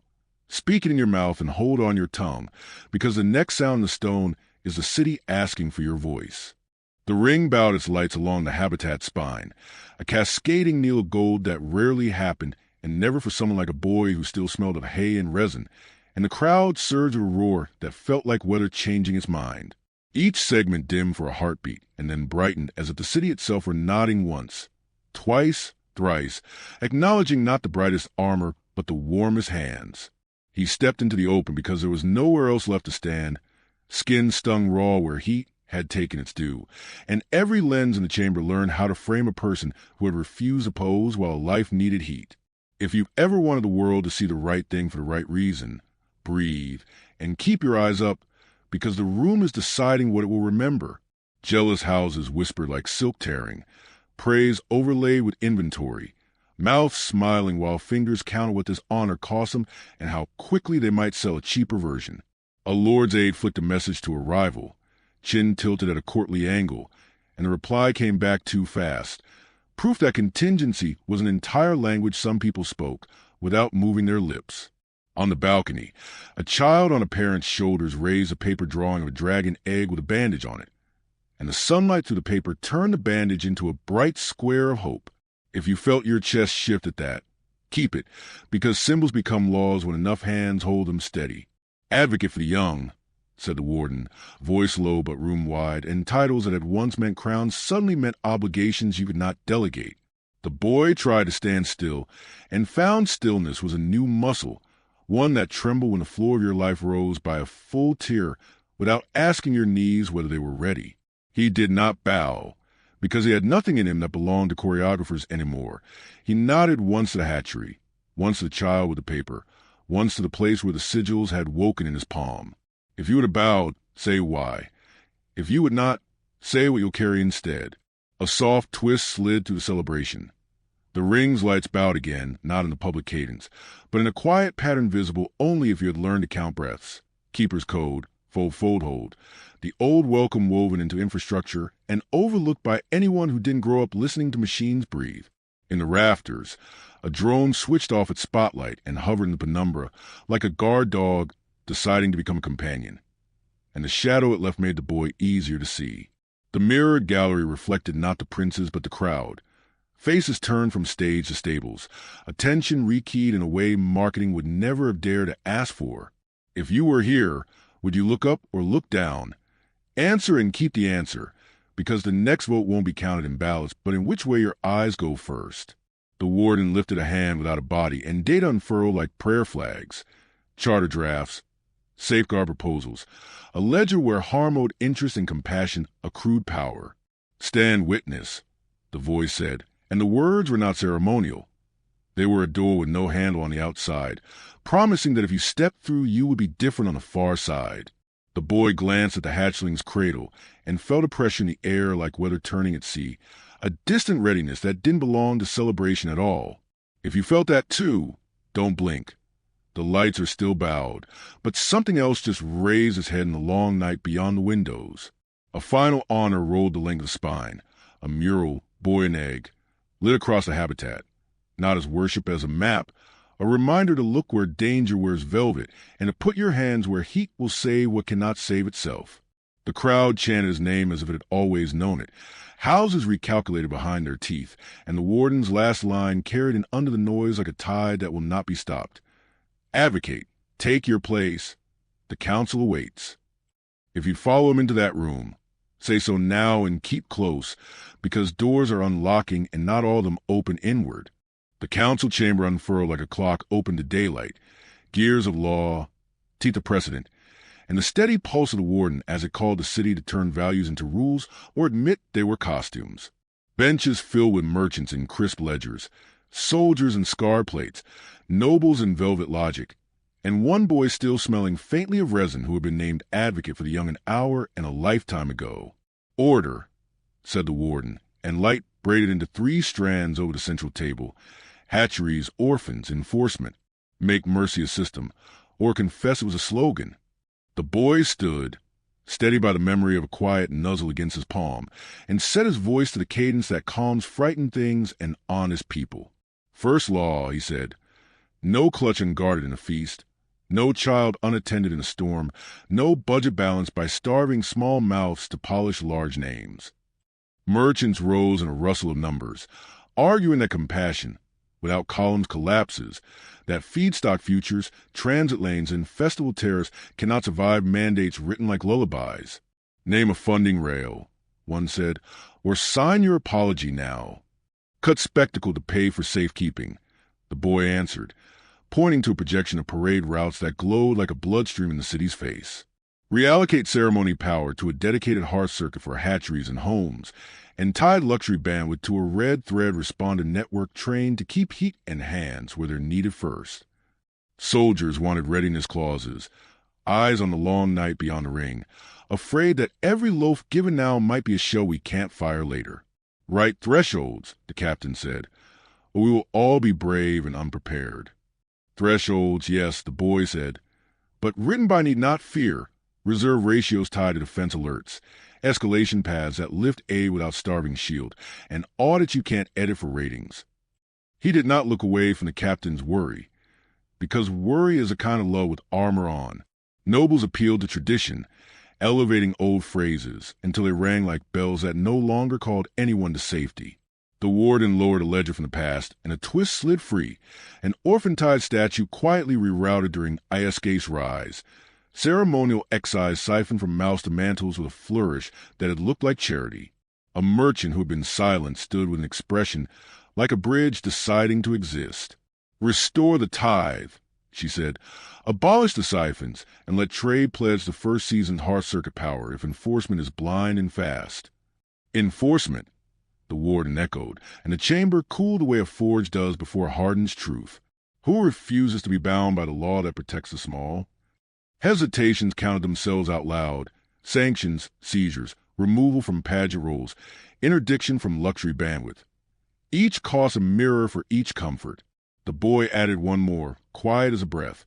Speak it in your mouth and hold on your tongue, because the next sound in the stone is the city asking for your voice. The ring bowed its lights along the habitat's spine, a cascading needle of gold that rarely happened and never for someone like a boy who still smelled of hay and resin, and the crowd surged with a roar that felt like weather changing its mind. Each segment dimmed for a heartbeat and then brightened as if the city itself were nodding once, twice, thrice, acknowledging not the brightest armor but the warmest hands. He stepped into the open because there was nowhere else left to stand, skin stung raw where heat had taken its due, and every lens in the chamber learned how to frame a person who had refused to pose while life needed heat. If you've ever wanted the world to see the right thing for the right reason, breathe and keep your eyes up, because the room is deciding what it will remember. Jealous houses whispered like silk tearing, praise overlaid with inventory, mouths smiling while fingers counted what this honor cost them and how quickly they might sell a cheaper version. A lord's aide flicked a message to a rival, chin tilted at a courtly angle, and the reply came back too fast. Proof that contingency was an entire language some people spoke without moving their lips. On the balcony, a child on a parent's shoulders raised a paper drawing of a dragon egg with a bandage on it, and the sunlight through the paper turned the bandage into a bright square of hope. If you felt your chest shift at that, keep it, because symbols become laws when enough hands hold them steady. Advocate for the young, said the warden, voice low but room wide, and titles that had once meant crowns suddenly meant obligations you could not delegate. The boy tried to stand still, and found stillness was a new muscle, one that trembled when the floor of your life rose by a full tier without asking your knees whether they were ready. He did not bow, because he had nothing in him that belonged to choreographers anymore. He nodded once to the hatchery, once to the child with the paper, once to the place where the sigils had woken in his palm. If you would have bowed, say why. If you would not, say what you'll carry instead. A soft twist slid through the celebration. The ring's lights bowed again, not in the public cadence, but in a quiet pattern visible only if you had learned to count breaths. Keeper's code, fold, hold, the old welcome woven into infrastructure and overlooked by anyone who didn't grow up listening to machines breathe. In the rafters, a drone switched off its spotlight and hovered in the penumbra like a guard dog deciding to become a companion, and the shadow it left made the boy easier to see. The mirrored gallery reflected not the princes but the crowd. Faces turned from stage to stables, attention rekeyed in a way marketing would never have dared to ask for. If you were here, would you look up or look down? Answer and keep the answer, because the next vote won't be counted in ballots, but in which way your eyes go first. The warden lifted a hand without a body, and data unfurled like prayer flags. Charter drafts, safeguard proposals, a ledger where harm owed interest and compassion accrued power. Stand witness, the voice said, and the words were not ceremonial. They were a door with no handle on the outside, promising that if you stepped through you would be different on the far side. The boy glanced at the hatchling's cradle and felt a pressure in the air like weather turning at sea, a distant readiness that didn't belong to celebration at all. If you felt that too, don't blink. The lights are still bowed, but something else just raised its head in the long night beyond the windows. A final honor rolled the length of the spine, a mural, boy and egg, lit across the habitat, not as worship as a map, a reminder to look where danger wears velvet and to put your hands where heat will save what cannot save itself. The crowd chanted his name as if it had always known it. Houses recalculated behind their teeth, and the warden's last line carried in under the noise like a tide that will not be stopped. Advocate, take your place. The council awaits. If you follow him into that room, say so now and keep close, because doors are unlocking and not all of them open inward. The council chamber unfurled like a clock open to daylight, gears of law, teeth of precedent, and the steady pulse of the warden as it called the city to turn values into rules or admit they were costumes. Benches filled with merchants in crisp ledgers, soldiers in scar plates, nobles in velvet logic, and one boy still smelling faintly of resin who had been named advocate for the young an hour and a lifetime ago. Order, said the warden, and light braided into 3 strands over the central table. Hatcheries, orphans, enforcement, make mercy a system, or confess it was a slogan. The boy stood, steady by the memory of a quiet nuzzle against his palm, and set his voice to the cadence that calms frightened things and honest people. First law, he said, no clutch unguarded in a feast, no child unattended in a storm, no budget balanced by starving small mouths to polish large names. Merchants rose in a rustle of numbers, arguing that compassion, without columns, collapses, that feedstock futures, transit lanes, and festival tariffs cannot survive mandates written like lullabies. Name a funding rail, one said, or sign your apology now. Cut spectacle to pay for safekeeping, the boy answered, pointing to a projection of parade routes that glowed like a bloodstream in the city's face. Reallocate ceremony power to a dedicated hearth circuit for hatcheries and homes, and tied luxury bandwidth to a red thread responder network trained to keep heat and hands where they're needed first. Soldiers wanted readiness clauses, eyes on the long night beyond the ring, afraid that every loaf given now might be a shell we can't fire later. Right thresholds, the captain said, or we will all be brave and unprepared. Thresholds, yes, the boy said, but written by need not fear, reserve ratios tied to defense alerts, escalation paths that lift aid without starving shield, and audits you can't edit for ratings. He did not look away from the captain's worry, because worry is a kind of love with armor on. Nobles appealed to tradition, elevating old phrases until they rang like bells that no longer called anyone to safety. The warden lowered a ledger from the past, and a twist slid free. An orphan-tide statue quietly rerouted during Iasca's rise. Ceremonial excise siphoned from mouths to mantles with a flourish that had looked like charity. A merchant who had been silent stood with an expression like a bridge deciding to exist. Restore the tithe, she said. Abolish the siphons, and let trade pledge the first season's hearth circuit power if enforcement is blind and fast. Enforcement, the warden echoed, and the chamber cooled the way a forge does before it hardens truth. Who refuses to be bound by the law that protects the small? Hesitations counted themselves out loud. Sanctions, seizures, removal from pageant roles, interdiction from luxury bandwidth. Each cost a mirror for each comfort. The boy added one more, quiet as a breath.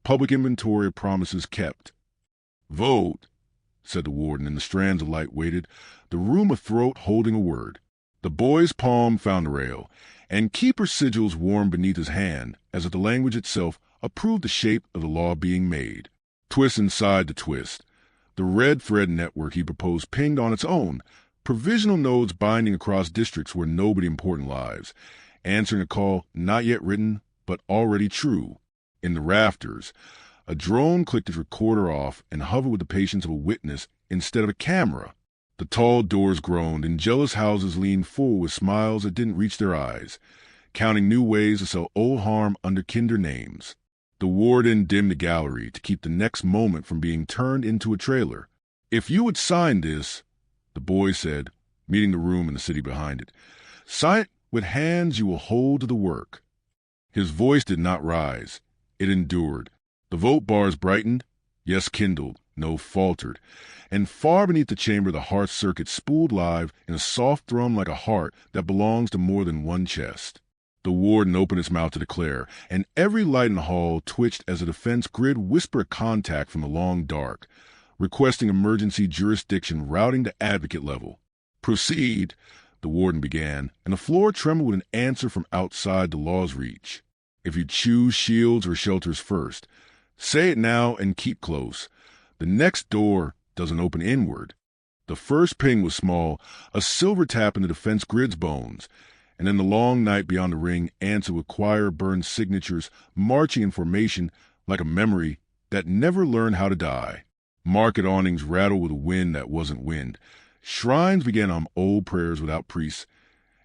Public inventory of promises kept. Vote, said the warden, and the strands of light waited, the room athroat holding a word. The boy's palm found a rail, and keeper sigils warmed beneath his hand, as if the language itself approved the shape of the law being made. Twist inside the twist. The red thread network he proposed pinged on its own, provisional nodes binding across districts where nobody important lives, answering a call not yet written, but already true. In the rafters, a drone clicked its recorder off and hovered with the patience of a witness instead of a camera. The tall doors groaned, and jealous houses leaned forward with smiles that didn't reach their eyes, counting new ways to sell old harm under kinder names. The warden dimmed the gallery to keep the next moment from being turned into a trailer. If you would sign this, the boy said, meeting the room and the city behind it, sign it with hands you will hold to the work. His voice did not rise. It endured. The vote bars brightened, yes kindled, no faltered, and far beneath the chamber the hearth circuit spooled live in a soft thrum like a heart that belongs to more than one chest. The warden opened his mouth to declare, and every light in the hall twitched as the defense grid whispered contact from the long dark, requesting emergency jurisdiction routing to advocate level. "Proceed," the warden began, and the floor trembled with an answer from outside the law's reach. "If you choose shields or shelters first, say it now and keep close. The next door doesn't open inward." The first ping was small, a silver tap in the defense grid's bones, and then the long night beyond the ring answered with choir-burned signatures marching in formation like a memory that never learned how to die. Market awnings rattled with a wind that wasn't wind. Shrines began on old prayers without priests,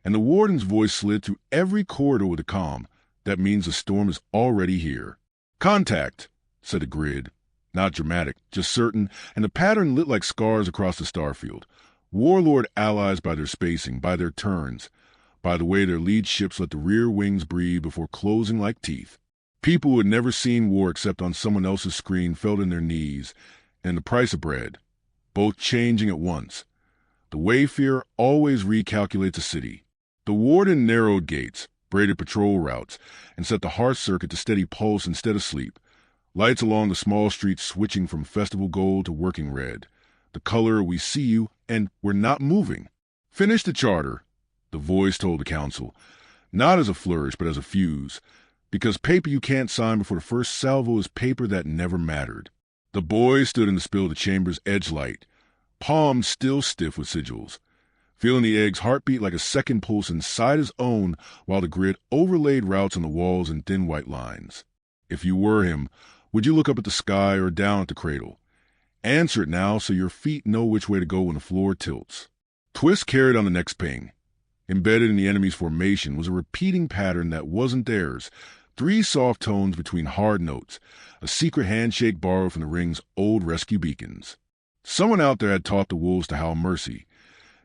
and the warden's voice slid through every corridor with a calm. "That means the storm is already here." "Contact," said the grid. Not dramatic, just certain, and the pattern lit like scars across the starfield. Warlord allies by their spacing, by their turns, by the way their lead ships let the rear wings breathe before closing like teeth. People who had never seen war except on someone else's screen felt in their knees, and the price of bread, both changing at once. The Wayfarer always recalculates a city. The warden narrowed gates, braided patrol routes, and set the hearth circuit to steady pulse instead of sleep. Lights along the small streets switching from festival gold to working red. The color "we see you and we're not moving." "Finish the charter," the voice told the council, not as a flourish but as a fuse, because paper you can't sign before the first salvo is paper that never mattered. The boy stood in the spill of the chamber's edge light, palms still stiff with sigils, feeling the egg's heartbeat like a second pulse inside his own while the grid overlaid routes on the walls in thin white lines. If you were him, would you look up at the sky or down at the cradle? Answer it now so your feet know which way to go when the floor tilts. Twist carried on the next ping. Embedded in the enemy's formation was a repeating pattern that wasn't theirs. 3 soft tones between hard notes, a secret handshake borrowed from the ring's old rescue beacons. Someone out there had taught the wolves to howl mercy,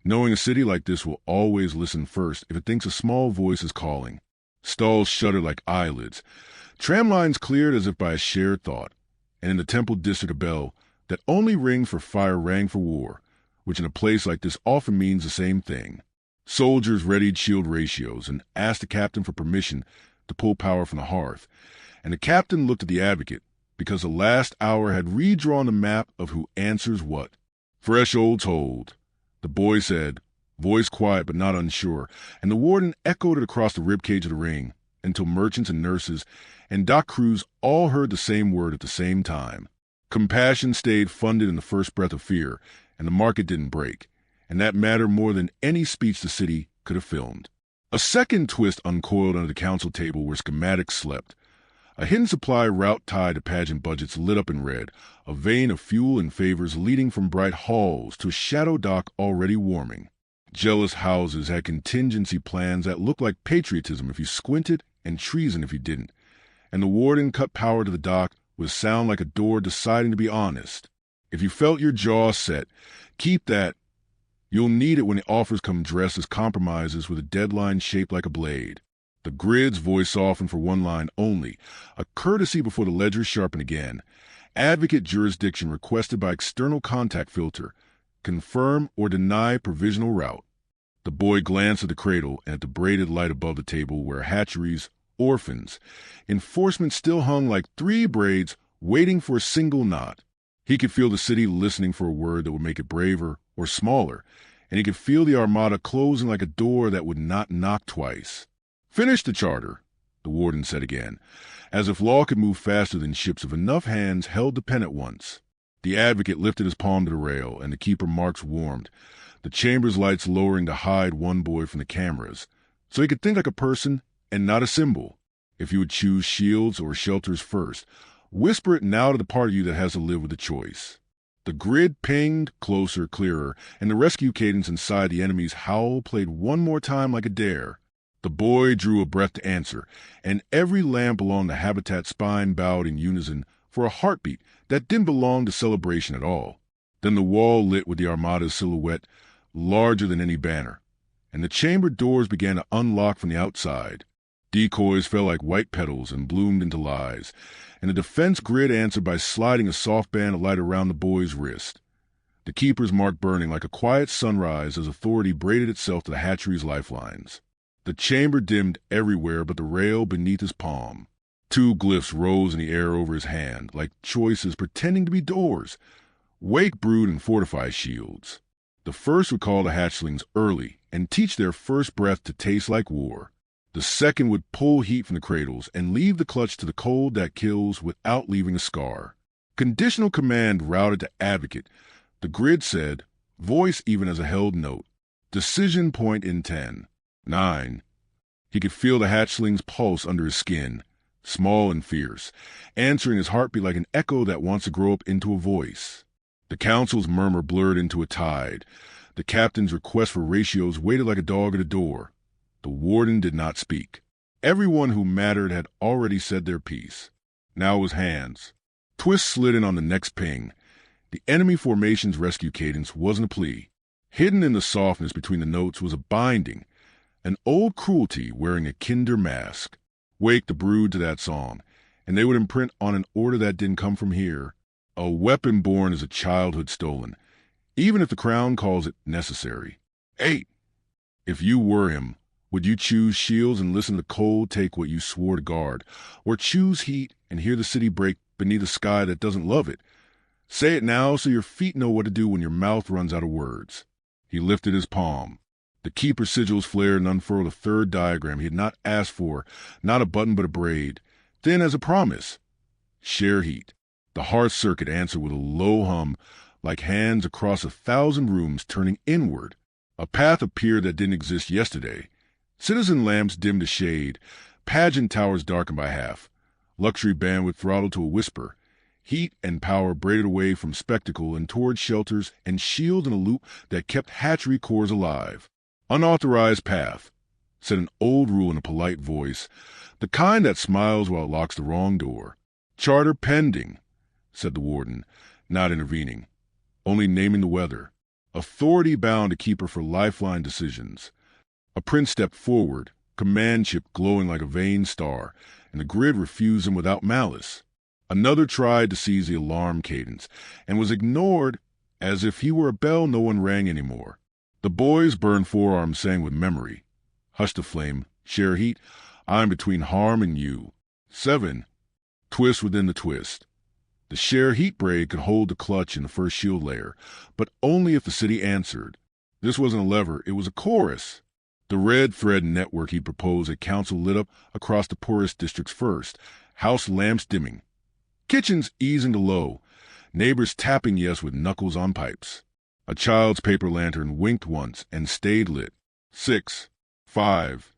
knowing a city like this will always listen first if it thinks a small voice is calling. Stalls shuddered like eyelids. Tram lines cleared as if by a shared thought, and in the temple district a bell that only rings for fire rang for war, which in a place like this often means the same thing. Soldiers readied shield ratios and asked the captain for permission to pull power from the hearth, and the captain looked at the advocate because the last hour had redrawn the map of who answers what. "Fresh old told," the boy said, voice quiet but not unsure, and the warden echoed it across the ribcage of the ring until merchants and nurses and dock crews all heard the same word at the same time. Compassion stayed funded in the first breath of fear, and the market didn't break, and that mattered more than any speech the city could have filmed. A second twist uncoiled under the council table where schematics slept. A hidden supply route tied to pageant budgets lit up in red, a vein of fuel and favors leading from bright halls to a shadow dock already warming. Jealous houses had contingency plans that looked like patriotism if you squinted and treason if you didn't, and the warden cut power to the dock with a sound like a door deciding to be honest. If you felt your jaw set, keep that. You'll need it when the offers come dressed as compromises with a deadline shaped like a blade. The grid's voice softened for one line only, a courtesy before the ledger sharpened again. Advocate jurisdiction requested by external contact filter. Confirm or deny provisional route. The boy glanced at the cradle and at the braided light above the table where hatcheries, orphans, enforcement still hung like 3 braids waiting for a single knot. He could feel the city listening for a word that would make it braver or smaller, and he could feel the armada closing like a door that would not knock twice. "Finish the charter," the warden said again, as if law could move faster than ships if enough hands held the pen at once. The advocate lifted his palm to the rail, and the keeper marks warmed, the chamber's lights lowering to hide one boy from the cameras, so he could think like a person and not a symbol. If you would choose shields or shelters first, whisper it now to the part of you that has to live with the choice. The grid pinged closer, clearer, and the rescue cadence inside the enemy's howl played one more time like a dare. The boy drew a breath to answer, and every lamp along the habitat spine bowed in unison for a heartbeat that didn't belong to celebration at all. Then the wall lit with the armada's silhouette, larger than any banner, and the chamber doors began to unlock from the outside. Decoys fell like white petals and bloomed into lies, and the defense grid answered by sliding a soft band of light around the boy's wrist. The keeper's mark burning like a quiet sunrise as authority braided itself to the hatchery's lifelines. The chamber dimmed everywhere but the rail beneath his palm. Two glyphs rose in the air over his hand, like choices pretending to be doors. Wake brewed and fortify shields. The first would call the hatchlings early and teach their first breath to taste like war. The second would pull heat from the cradles and leave the clutch to the cold that kills without leaving a scar. Conditional command routed to advocate. The grid said, voice even as a held note. Decision point in 10. 9. He could feel the hatchling's pulse under his skin, small and fierce, answering his heartbeat like an echo that wants to grow up into a voice. The council's murmur blurred into a tide. The captain's request for ratios waited like a dog at a door. The warden did not speak. Everyone who mattered had already said their piece. Now it was hands. Twist slid in on the next ping. The enemy formation's rescue cadence wasn't a plea. Hidden in the softness between the notes was a binding, an old cruelty wearing a kinder mask. Wake the brood to that song, and they would imprint on an order that didn't come from here. A weapon born is a childhood stolen, even if the crown calls it necessary. 8. If you were him, would you choose shields and listen to cold take what you swore to guard, or choose heat and hear the city break beneath a sky that doesn't love it? Say it now so your feet know what to do when your mouth runs out of words. He lifted his palm. The keeper's sigils flared and unfurled a third diagram he had not asked for, not a button but a braid, thin as a promise. Share heat. The hearth circuit answered with a low hum, like hands across 1,000 rooms turning inward. A path appeared that didn't exist yesterday. Citizen lamps dimmed to shade, pageant towers darkened by half, luxury bandwidth throttled to a whisper, heat and power braided away from spectacle and toward shelters and shields in a loop that kept hatchery cores alive. Unauthorized path, said an old rule in a polite voice, the kind that smiles while it locks the wrong door. Charter pending, said the warden, not intervening, only naming the weather. Authority bound to keep her for lifeline decisions. A prince stepped forward, command chip glowing like a vain star, and the grid refused him without malice. Another tried to seize the alarm cadence, and was ignored as if he were a bell no one rang anymore. The boy's burned forearms sang with memory. Hush the flame, share heat, I'm between harm and you. 7. Twist within the twist. The share heat braid could hold the clutch in the first shield layer, but only if the city answered. This wasn't a lever, it was a chorus. The red thread network he proposed at council lit up across the poorest districts first, house lamps dimming. Kitchens easing to low, neighbors tapping yes with knuckles on pipes. A child's paper lantern winked once and stayed lit. 6. 5.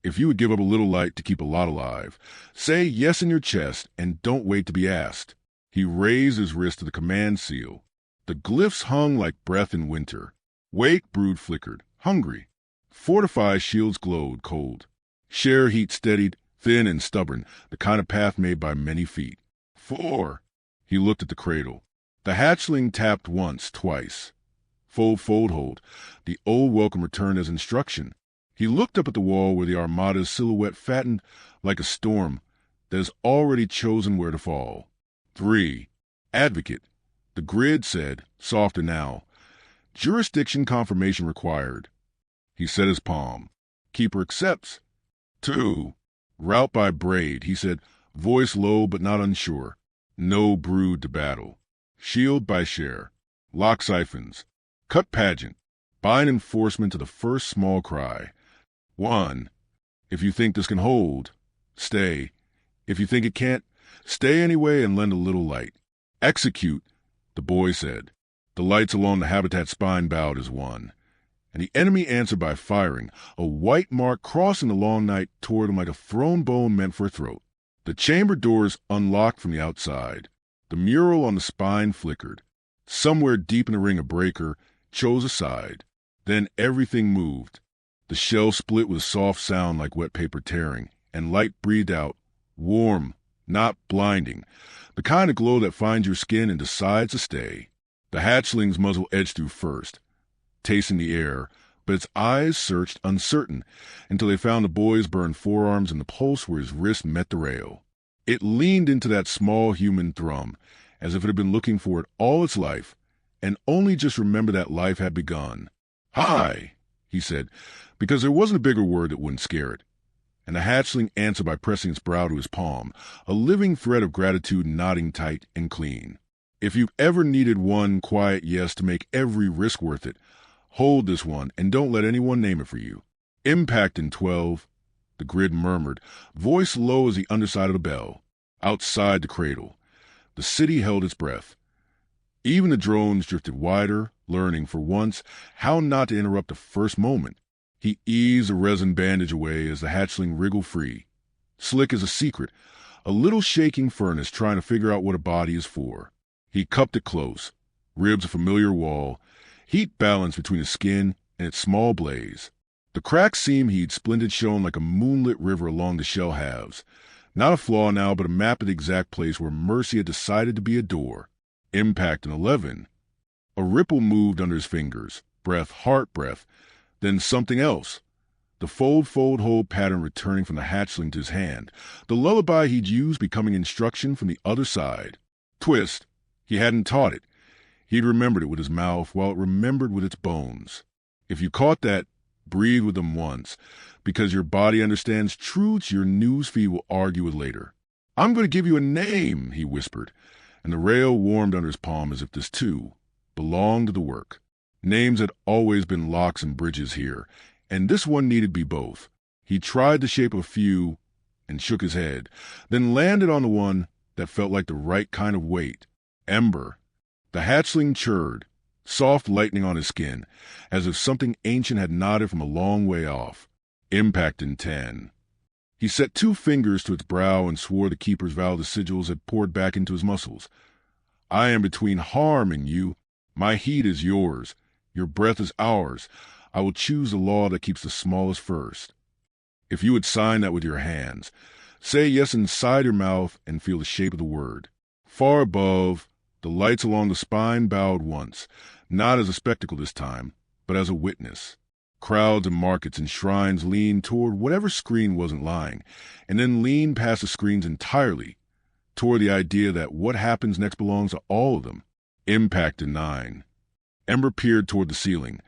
If you would give up a little light to keep a lot alive, say yes in your chest and don't wait to be asked. He raised his wrist to the command seal. The glyphs hung like breath in winter. Wake brood flickered, hungry. Fortify shields glowed, cold. Share heat steadied, thin and stubborn, the kind of path made by many feet. 4. He looked at the cradle. The hatchling tapped once, twice. Fold, fold, hold. The old welcome returned as instruction. He looked up at the wall where the armada's silhouette fattened like a storm that has already chosen where to fall. 3. Advocate. The grid said, softer now. Jurisdiction confirmation required. He set his palm. Keeper accepts. 2. Route by braid, he said, voice low but not unsure. No brood to battle. Shield by share. Lock siphons. Cut pageant. Bind enforcement to the first small cry. 1. If you think this can hold, stay. If you think it can't, stay anyway and lend a little light. Execute, the boy said. The lights along the habitat spine bowed as one. And the enemy answered by firing, a white mark crossing the long night toward him like a thrown bone meant for a throat. The chamber doors unlocked from the outside. The mural on the spine flickered. Somewhere deep in the ring a breaker chose a side. Then everything moved. The shell split with a soft sound like wet paper tearing, and light breathed out, warm, not blinding, the kind of glow that finds your skin and decides to stay. The hatchling's muzzle edged through first, tasting the air, but its eyes searched uncertain until they found the boy's burned forearms and the pulse where his wrist met the rail. It leaned into that small human thrum, as if it had been looking for it all its life, and only just remembered that life had begun. Hi! he said, because there wasn't a bigger word that wouldn't scare it. And the hatchling answered by pressing its brow to his palm, a living thread of gratitude nodding tight and clean. If you've ever needed one quiet yes to make every risk worth it, hold this one and don't let anyone name it for you. Impact in 12, the grid murmured, voice low as the underside of the bell. Outside the cradle, the city held its breath. Even the drones drifted wider, learning, for once, how not to interrupt the first moment. He eased a resin bandage away as the hatchling wriggled free. Slick as a secret, a little shaking furnace trying to figure out what a body is for. He cupped it close, ribs a familiar wall, heat balanced between his skin and its small blaze. The cracked seam he'd splinted shone like a moonlit river along the shell halves. Not a flaw now, but a map of the exact place where Mercy had decided to be a door. Impact in 11. A ripple moved under his fingers, breath, heart breath, then something else. The fold-hold pattern returning from the hatchling to his hand, the lullaby he'd used becoming instruction from the other side. Twist. He hadn't taught it. He'd remembered it with his mouth while it remembered with its bones. If you caught that, breathe with them once, because your body understands truths your news feed will argue with later. I'm going to give you a name, he whispered, and the rail warmed under his palm as if this, too, belonged to the work. Names had always been locks and bridges here, and this one needed to be both. He tried the shape of a few and shook his head, then landed on the one that felt like the right kind of weight. Ember. The hatchling chirred, soft lightning on his skin, as if something ancient had nodded from a long way off. Impact in 10. He set 2 fingers to its brow and swore the keeper's vow the sigils had poured back into his muscles. I am between harm and you. My heat is yours. Your breath is ours. I will choose the law that keeps the smallest first. If you would sign that with your hands, say yes inside your mouth and feel the shape of the word. Far above, the lights along the spine bowed once, not as a spectacle this time, but as a witness. Crowds and markets and shrines leaned toward whatever screen wasn't lying, and then leaned past the screens entirely, toward the idea that what happens next belongs to all of them. Impact in 9. Ember peered toward the ceiling,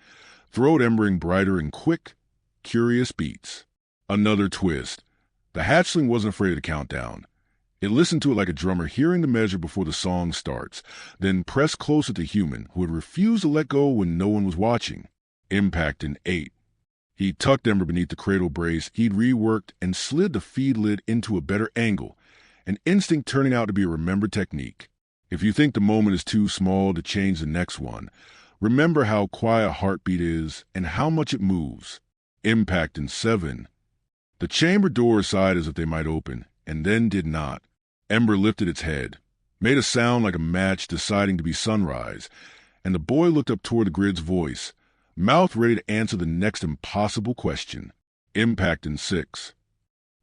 throat embering brighter in quick, curious beats. Another twist. The hatchling wasn't afraid of the countdown. It listened to it like a drummer hearing the measure before the song starts, then pressed closer to human, who had refused to let go when no one was watching. Impact in 8. He tucked Ember beneath the cradle brace he'd reworked and slid the feed lid into a better angle, an instinct turning out to be a remembered technique. If you think the moment is too small to change the next one, remember how quiet a heartbeat is and how much it moves. Impact in 7. The chamber doors sighed as if they might open, and then did not. Ember lifted its head, made a sound like a match deciding to be sunrise, and the boy looked up toward the grid's voice, mouth ready to answer the next impossible question. Impact in 6.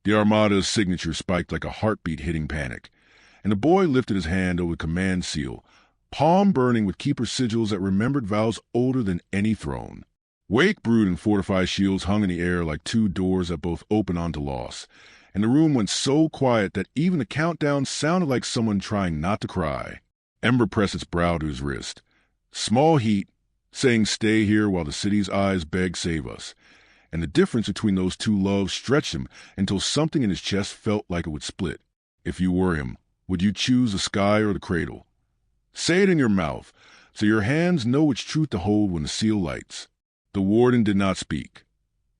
The Armada's signature spiked like a heartbeat hitting panic, and the boy lifted his hand over the command seal, palm burning with keeper sigils that remembered vows older than any throne. Wake brood and fortified shields hung in the air like 2 doors that both opened onto loss, and the room went so quiet that even the countdown sounded like someone trying not to cry. Ember pressed its brow to his wrist. Small heat, saying stay here while the city's eyes beg save us, and the difference between those 2 loves stretched him until something in his chest felt like it would split. If you were him, would you choose the sky or the cradle? Say it in your mouth, so your hands know which truth to hold when the seal lights. The warden did not speak,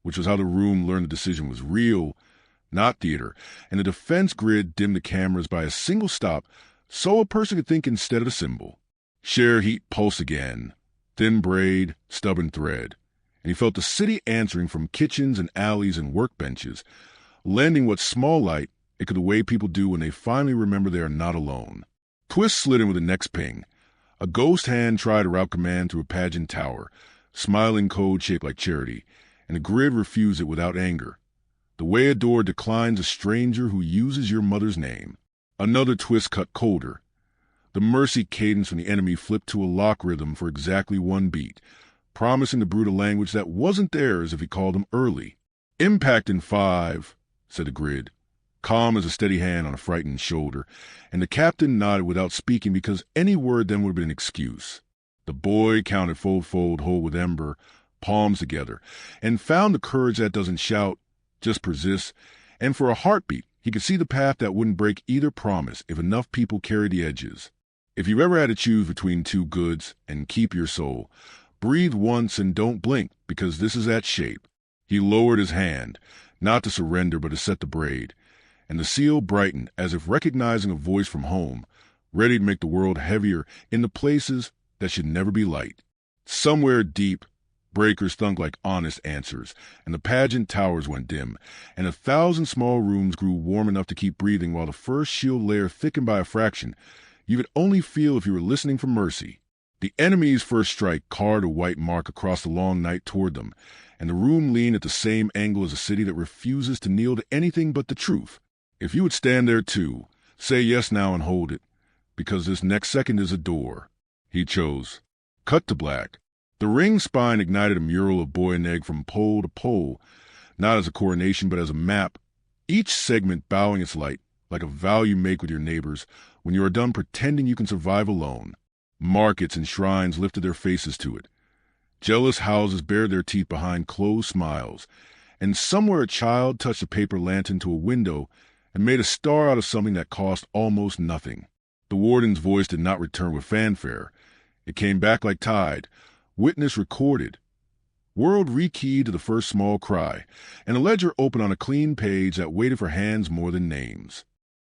which was how the room learned the decision was real, not theater, and the defense grid dimmed the cameras by a single stop so a person could think instead of the symbol. Share heat pulse again, thin braid, stubborn thread, and he felt the city answering from kitchens and alleys and workbenches, lending what small light it could the way people do when they finally remember they are not alone. Twist slid in with the next ping. A ghost hand tried to route command through a pageant tower, smiling code shaped like charity, and the grid refused it without anger. The way a door declines a stranger who uses your mother's name. Another twist cut colder. The mercy cadence from the enemy flipped to a lock rhythm for exactly 1 beat, promising the brute a language that wasn't theirs if he called them early. Impact in 5, said the grid, calm as a steady hand on a frightened shoulder, and the captain nodded without speaking because any word then would have been an excuse. The boy counted fold, whole with Ember, palms together, and found the courage that doesn't shout, just persists, and for a heartbeat, he could see the path that wouldn't break either promise if enough people carried the edges. If you've ever had to choose between two goods and keep your soul, breathe once and don't blink, because this is at shape. He lowered his hand, not to surrender but to set the braid, and the seal brightened as if recognizing a voice from home, ready to make the world heavier in the places that should never be light. Somewhere deep, breakers thunk like honest answers, and the pageant towers went dim, and 1,000 small rooms grew warm enough to keep breathing while the first shield layer thickened by a fraction you could only feel if you were listening for mercy. The enemy's first strike carved a white mark across the long night toward them, and the room leaned at the same angle as a city that refuses to kneel to anything but the truth. If you would stand there too, say yes now and hold it, because this next second is a door. He chose. Cut to black. The ring's spine ignited a mural of boy and egg from pole to pole, not as a coronation but as a map, each segment bowing its light, like a vow you make with your neighbors when you are done pretending you can survive alone. Markets and shrines lifted their faces to it. Jealous houses bared their teeth behind closed smiles, and somewhere a child touched a paper lantern to a window and made a star out of something that cost almost nothing. The warden's voice did not return with fanfare. It came back like tide. Witness recorded. World rekeyed to the first small cry, and a ledger opened on a clean page that waited for hands more than names.